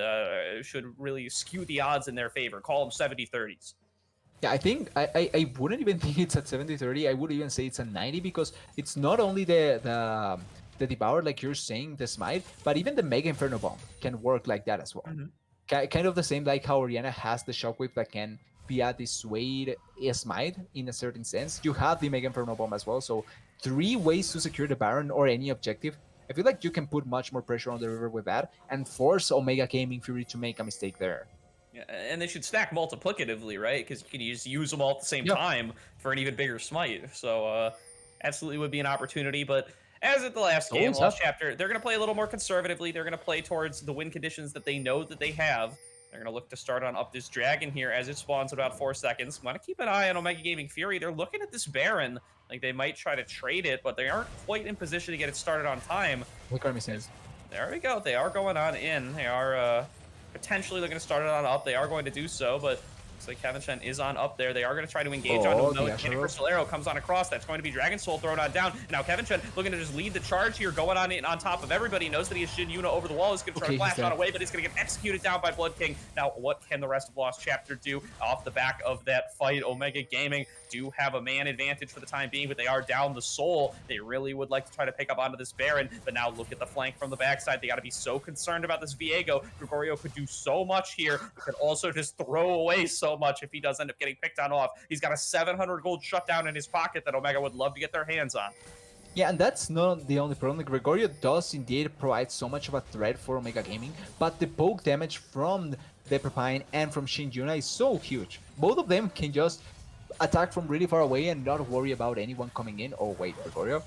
should really skew the odds in their favor. Call them 70-30s. Yeah, I think I wouldn't even think it's at 70-30. I would even say it's a 90 because it's not only the Devour, like you're saying, the Smite, but even the Mega Inferno Bomb can work like that as well. Mhm. Kind of the same like how Oriana has the Shockwave that can be a dissuade a Smite in a certain sense. You have the Mega Inferno Bomb as well. So 3 ways to secure the Baron or any objective. I feel like you can put much more pressure on the river with that and force Omega Gaming Fury to make a mistake there. Yeah, and they should stack multiplicatively, right? Because you can use them all at the same Yeah, time for an even bigger smite. So, absolutely would be an opportunity. But as at the last game, always Lost up. Chapter, they're going to play a little more conservatively. They're going to play towards the win conditions that they know that they have. They're going to look to start on up this dragon here as it spawns in about 4 seconds. Want to keep an eye on Omega Gaming Fury. They're looking at this Baron. Like, they might try to trade it, but they aren't quite in position to get it started on time. Look what I'm saying. There we go. They are going on in. They are potentially looking to start it on up. They are going to do so, but looks like Kevin Chen is on up there. They are going to try to engage onto Oh, him. the No, Asher Crystal Arrow comes on across. That's going to be Dragon Soul thrown on down. Now Kevin Chen looking to just lead the charge here, going on in on top of everybody. He knows that he has Shin Yuna over the wall. He's going to try to Okay, he's flash on dead. away, but he's going to get executed down by Blood King. Now, what can the rest of Lost Chapter do off the back of that fight? Omega Gaming do have a man advantage for the time being, but they are down the soul. They really would like to try to pick up onto this Baron, but now look at the flank from the backside. They got to be so concerned about this Viego. Gregorio could do so much here. He could also just throw away so much if he does end up getting picked on off. He's got a 700 gold shutdown in his pocket that Omega would love to get their hands on. Yeah, and that's not the only problem. Gregorio does indeed provide so much of a threat for Omega Gaming, but the poke damage from the Prepine and from Shin Yuna is so huge. Both of them can just attack from really far away and not worry about anyone coming in. Oh wait, Gregorio?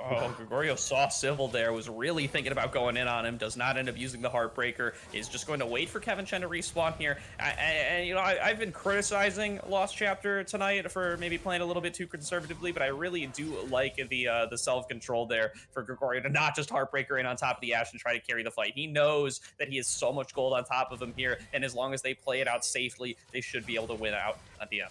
Oh, Gregorio saw Civil there, was really thinking about going in on him, does not end up using the Heartbreaker, is just going to wait for Kevin Chen to respawn here. And you know, I've been criticizing Lost Chapter tonight for maybe playing a little bit too conservatively, but I really do like the self-control there for Gregorio to not just Heartbreaker in on top of the Ashe and try to carry the fight. He knows that he has so much gold on top of him here, and as long as they play it out safely, they should be able to win out at the end.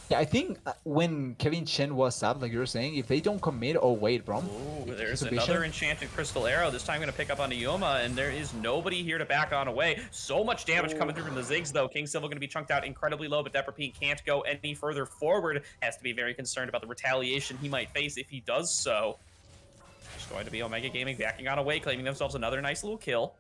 Yeah, I think when Kevin Chen was up, like you were saying, if they don't commit, oh wait, bro. Ooh, there's another enchanted crystal arrow. This time going to pick up on Yuma, and there is nobody here to back on away. So much damage coming through from the Ziggs, though. King Civil going to be chunked out incredibly low, but Deprapine can't go any further forward. Has to be very concerned about the retaliation he might face if he does so. There's going to be Omega Gaming backing on away, claiming themselves another nice little kill.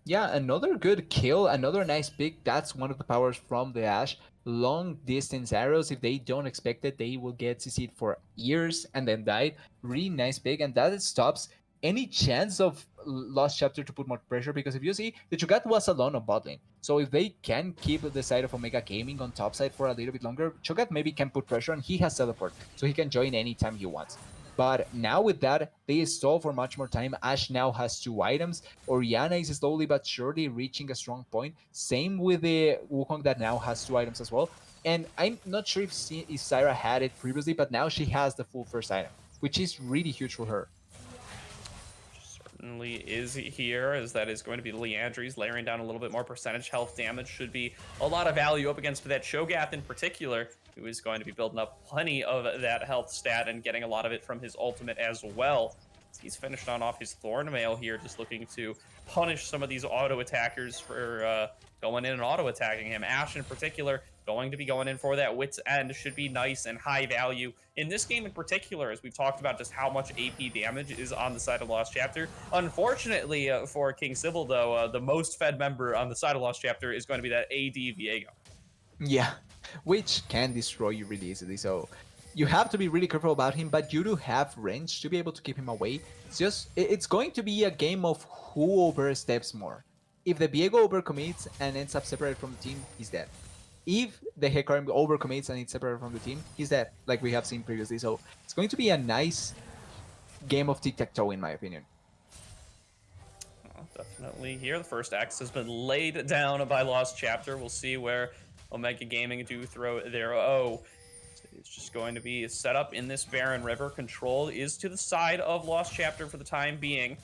Yeah, another good kill, another nice pick. That's one of the powers from the Ashe. Long distance arrows, if they don't expect it, they will get CC'd for years and then die. Really nice pick, and that stops any chance of Lost Chapter to put more pressure, because if you see, the Cho'Gath was alone on bot lane. So if they can keep the side of Omega Gaming on top side for a little bit longer, Cho'Gath maybe can put pressure, and he has teleport, so he can join anytime he wants. But now with that, they stall for much more time. Ashe now has 2 items. Orianna is slowly but surely reaching a strong point. Same with the Wukong that now has 2 items as well. And I'm not sure if Syra had it previously, but now she has the full first item, which is really huge for her. Certainly is here, as that is going to be Leandries layering down a little bit more percentage health damage. Should be a lot of value up against that Shogath in particular, who is going to be building up plenty of that health stat and getting a lot of it from his ultimate as well. He's finished on off his Thornmail here, just looking to punish some of these auto attackers for going in and auto attacking him. Ashe in particular going to be going in for that Wit's End. Should be nice and high value. In this game in particular, as we've talked about just how much AP damage is on the side of Lost Chapter. Unfortunately for King Civil, though, the most fed member on the side of Lost Chapter is going to be that AD Viego. Yeah, which can destroy you really easily. So you have to be really careful about him, but you do have range to be able to keep him away. It's going to be a game of who oversteps more. If the Viego overcommits and ends up separated from the team, he's dead. If the Hecarim overcommits and it's separated from the team, he's dead, like we have seen previously. So it's going to be a nice game of tic-tac-toe, in my opinion. Definitely here. The first axe has been laid down by Lost Chapter. We'll see where Omega Gaming do throw their O. It's just going to be set up in this Barren River. Control is to the side of Lost Chapter for the time being.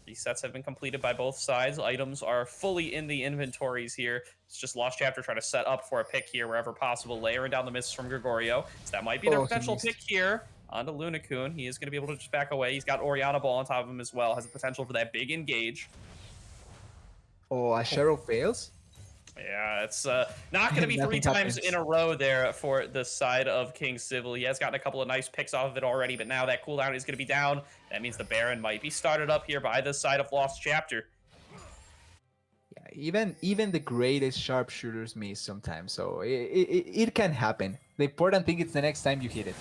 Resets have been completed by both sides. Items are fully in the inventories here. It's just Lost Chapter trying to set up for a pick here wherever possible, layering down the mists from Gregorio. So that might be their potential pick here onto Lunakun. He is going to be able to just back away. He's got Orianna Ball on top of him as well. Has the potential for that big engage. Oh, a Shadow fails? Yeah, it's not going to be three times in a row there for the side of King Civil. He has gotten a couple of nice picks off of it already, but now that cooldown is going to be down. That means the Baron might be started up here by the side of Lost Chapter. Yeah, even the greatest sharpshooters miss sometimes, so it can happen. The important thing is the next time you hit it.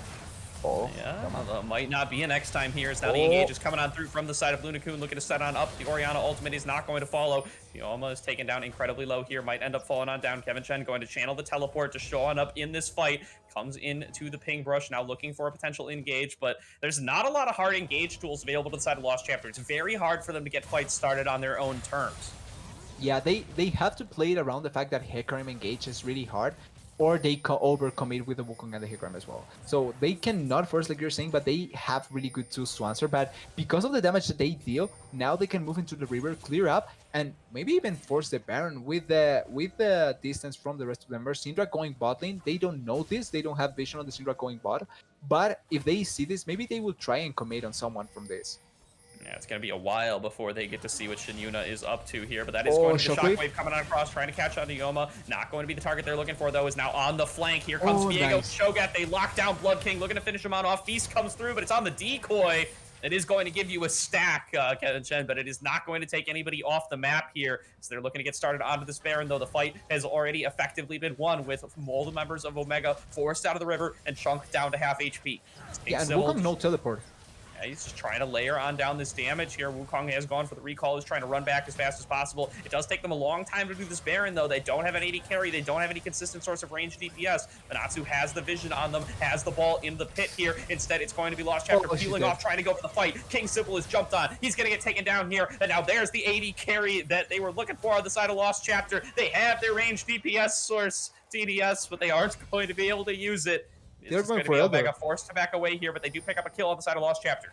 Oh, yeah, might not be a next time here. As now the engage is coming on through from the side of Lunakun, looking to set on up. The Orianna ultimate is not going to follow. Yoma is taken down incredibly low here. Might end up falling on down. Kevin Chen going to channel the teleport to show on up in this fight. Comes into the ping brush, now looking for a potential engage, but there's not a lot of hard engage tools available to the side of Lost Chapter. It's very hard for them to get fights started on their own terms. Yeah, they have to play it around the fact that Hecarim engage is really hard, or they overcommit with the Wukong and the Hecarim as well. So they cannot force, like you're saying, but they have really good tools to answer. But because of the damage that they deal, now they can move into the river, clear up, and maybe even force the Baron with the distance from the rest of the members. Syndra going bot lane, they don't know this, they don't have vision on the Syndra going bot. But if they see this, maybe they will try and commit on someone from this. Yeah, it's going to be a while before they get to see what Shinyuna is up to here, but that is going to be Shockwave coming on across, trying to catch on to Yoma. Not going to be the target they're looking for, though, is now on the flank. Here comes Viego. Nice. Shogat, they lock down Blood King, looking to finish him on off. Feast comes through, but it's on the decoy. It is going to give you a stack, Kevin Chen, but it is not going to take anybody off the map here. So they're looking to get started onto this Baron, though the fight has already effectively been won with all the members of Omega forced out of the river and chunked down to half HP. Yeah, and Wukong no teleport. He's just trying to layer on down this damage here. Wukong has gone for the recall. He's trying to run back as fast as possible. It does take them a long time to do this Baron, though. They don't have an AD carry. They don't have any consistent source of range DPS. Manatsu has the vision on them, has the ball in the pit here. Instead, it's going to be Lost Chapter peeling off, trying to go for the fight. King Civil is jumped on. He's going to get taken down here. And now there's the AD carry that they were looking for on the side of Lost Chapter. They have their range DPS source, DDS, but they aren't going to be able to use it. They're going to be Omega forced to back away here, but they do pick up a kill on the side of Lost Chapter.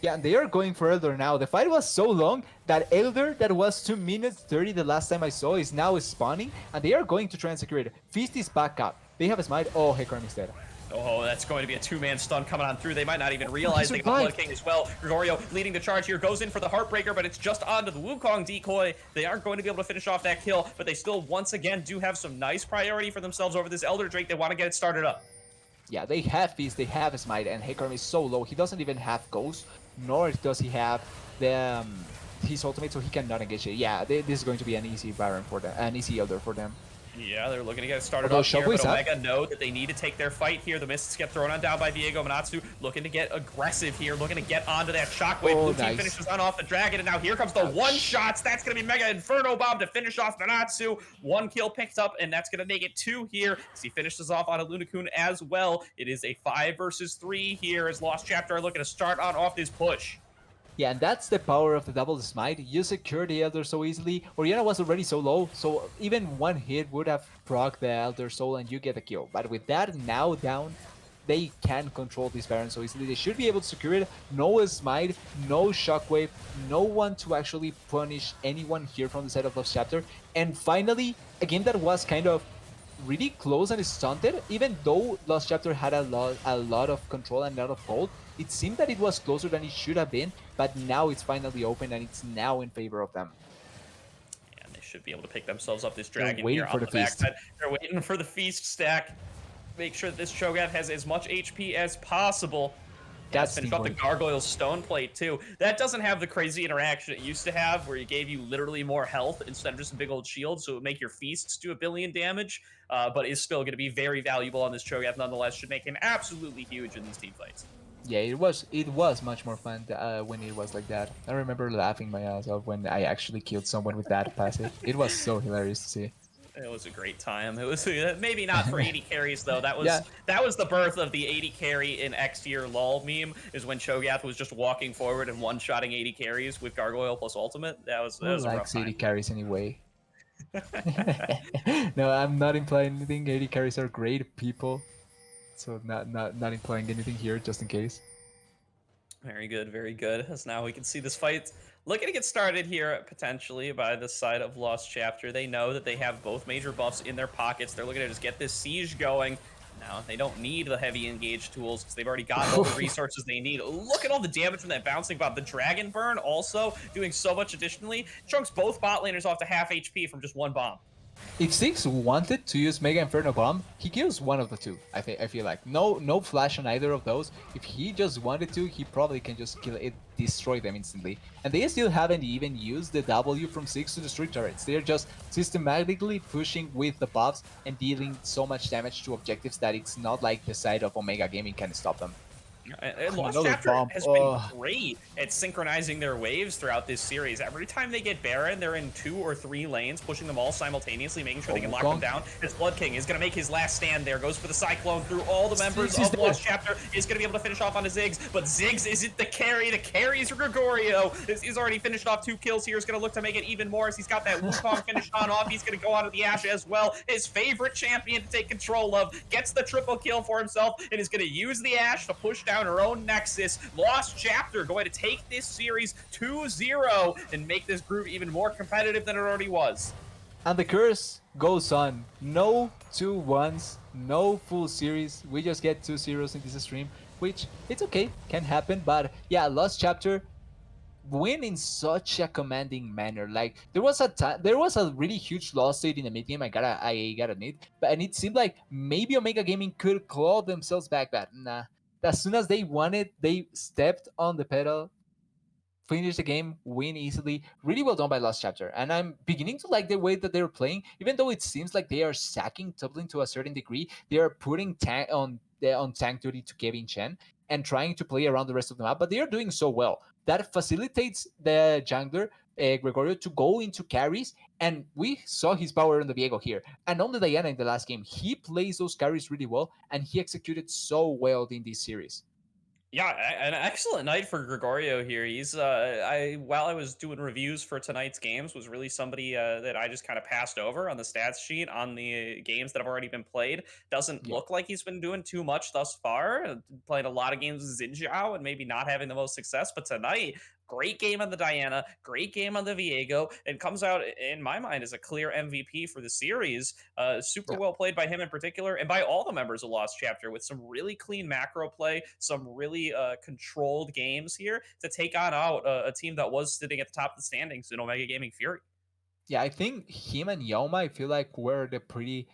Yeah, they are going for Elder now. The fight was so long that Elder, that was 2 minutes 30 the last time I saw, is now spawning, and they are going to try and secure it. Feast is back up. They have a smite. Oh, Hecarim is dead. Oh, that's going to be a two-man stun coming on through. They might not even realize they got Blood King as well. Gregorio leading the charge here, goes in for the Heartbreaker, but it's just onto the Wukong decoy. They aren't going to be able to finish off that kill, but they still, once again, do have some nice priority for themselves over this Elder Drake. They want to get it started up. Yeah, they have Feast, they have a smite, and Hecarim is so low. He doesn't even have Ghost, nor does he have the his ultimate, so he cannot engage it. Yeah, this is going to be an easy Baron for them, an easy Elder for them. Yeah, they're looking to get started Although off here, but Shockwave's up. Omega know that they need to take their fight here. The mists get thrown on down by Viego Manatsu, looking to get aggressive here, looking to get onto that shockwave. Oh, Blue team nice. finishes on off the dragon, and now here comes the one Ouch. shots. That's going to be Mega Inferno Bomb to finish off Manatsu. One kill picked up, and that's going to make it two here as he finishes off on a Lunakun as well. It is a 5 versus 3 here as Lost Chapter are looking to start on off this push. Yeah, and that's the power of the double smite. You secure the Elder Soul easily. Oriana was already so low, so even one hit would have proc the Elder Soul and you get a kill. But with that now down, they can control this Baron so easily. They should be able to secure it. No smite, no shockwave, no one to actually punish anyone here from the side of Lost Chapter. And finally, a game that was kind of really close and stunted, even though Lost Chapter had a lot of control and a lot of gold. It seemed that it was closer than it should have been, but now it's finally open and it's now in favor of them. And they should be able to pick themselves up this They're dragon here waiting for on the the feast. backside. They're waiting for the feast stack. Make sure that this Cho'Gath has as much HP as possible. Yeah, let's That's finish off the teamwork. Gargoyle Stone Plate, too. That doesn't have the crazy interaction it used to have, where you gave you literally more health instead of just a big old shield, so it would make your feasts do 1 billion damage, but is still going to be very valuable on this Cho'Gath nonetheless. Should make him absolutely huge in these team fights. Yeah, it was much more fun when it was like that. I remember laughing my ass off when I actually killed someone with that passive. It was so hilarious to see. It was a great time. It was maybe not for 80 carries though. That was Yeah, that was the birth of the 80 carry in X tier lol meme. Is when Cho'Gath was just walking forward and one-shotting 80 carries with Gargoyle plus ultimate. That who was a rough likes time. 80 carries anyway? No, I'm not implying anything. 80 carries are great people, so not implying anything here, just in case. Very good, very good. As now we can see this fight looking to get started here potentially by the side of Lost Chapter. They know that they have both major buffs in their pockets. They're looking to just get this siege going. Now, they don't need the heavy engage tools because they've already got all the resources they need. Look at all the damage from that bouncing bomb. The Dragon Burn also doing so much additionally. Chunks both bot laners off to half HP from just one bomb. If Six wanted to use Mega Inferno Bomb, he kills one of the two. I feel like no flash on either of those. If he just wanted to, he probably can just kill it, destroy them instantly. And they still haven't even used the W from Six to destroy turrets. They're just systematically pushing with the buffs and dealing so much damage to objectives that it's not like the side of Omega Gaming can stop them. And Lost Another Chapter bomb. has been Oh, great at synchronizing their waves throughout this series. Every time they get Baron, they're in 2 or 3 lanes, pushing them all simultaneously, making sure they can lock them down. As Blood King is going to make his last stand there, goes for the Cyclone through all the members Six is of Lost dead. Chapter, is going to be able to finish off on a Ziggs, but Ziggs isn't the carry. The carry is Gregorio. He's already finished off 2 kills here. He's going to look to make it even more as he's got that Wukong finished on off. He's going to go out of the Ashe as well. His favorite champion to take control of, gets the triple kill for himself, and is going to use the Ashe to push down her own Nexus. Lost Chapter going to take this series 2-0 and make this group even more competitive than it already was. And the curse goes on. No 2-1s, no full series. We just get 2 zeros in this stream, which it's okay, can happen. But yeah, Lost Chapter win in such a commanding manner. Like there was a really huge loss state in the mid game. I gotta admit, and it seemed like maybe Omega Gaming could claw themselves back, but nah. As soon as they won it, they stepped on the pedal, finish the game, win easily. Really well done by Lost Chapter. And I'm beginning to like the way that they're playing, even though it seems like they are sacking Tublin to a certain degree. They are putting on tank duty to Kevin Chen and trying to play around the rest of the map, but they are doing so well. That facilitates the jungler, Gregorio, to go into carries, and we saw his power on the Viego here. And on the Diana in the last game, he plays those carries really well, and he executed so well in this series. Yeah, an excellent night for Gregorio here. He's I while I was doing reviews for tonight's games, was really somebody that I just kind of passed over on the stats sheet on the games that have already been played. Doesn't Yeah. look like he's been doing too much thus far. Playing a lot of games with Xinjiao and maybe not having the most success, but tonight, great game on the Diana, great game on the Viego, and comes out in my mind as a clear MVP for the series. Super well played by him in particular, and by all the members of Lost Chapter, with some really clean macro play, some really controlled games here to take on out a team that was sitting at the top of the standings in Omega Gaming Fury. Yeah, I think him and Yoma, I feel like were the pretty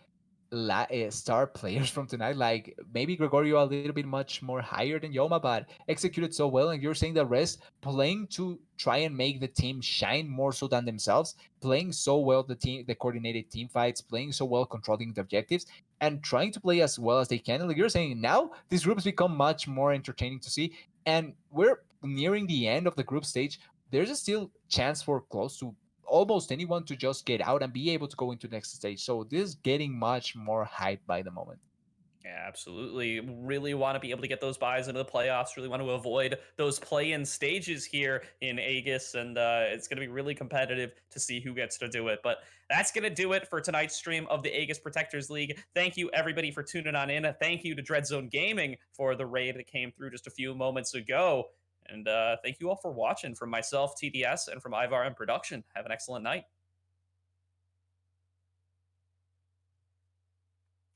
star players from tonight. Like maybe Gregorio a little bit much more higher than Yoma, but executed so well. And you're saying the rest playing to try and make the team shine more so than themselves, playing so well the coordinated team fights, playing so well controlling the objectives, and trying to play as well as they can. Like you're saying, now these groups become much more entertaining to see, and we're nearing the end of the group stage. There's a still chance for close to almost anyone to just get out and be able to go into the next stage. So this is getting much more hype by the moment. Yeah, absolutely. Really want to be able to get those buys into the playoffs. Really want to avoid those play-in stages here in Aegis, and it's going to be really competitive to see who gets to do it. But that's going to do it for tonight's stream of the Aegis Protectors League. Thank you everybody for tuning on in. Thank you to Dreadzone Gaming for the raid that came through just a few moments ago, and thank you all for watching. From myself, TDS, and from Ivar and Production. Have an excellent night.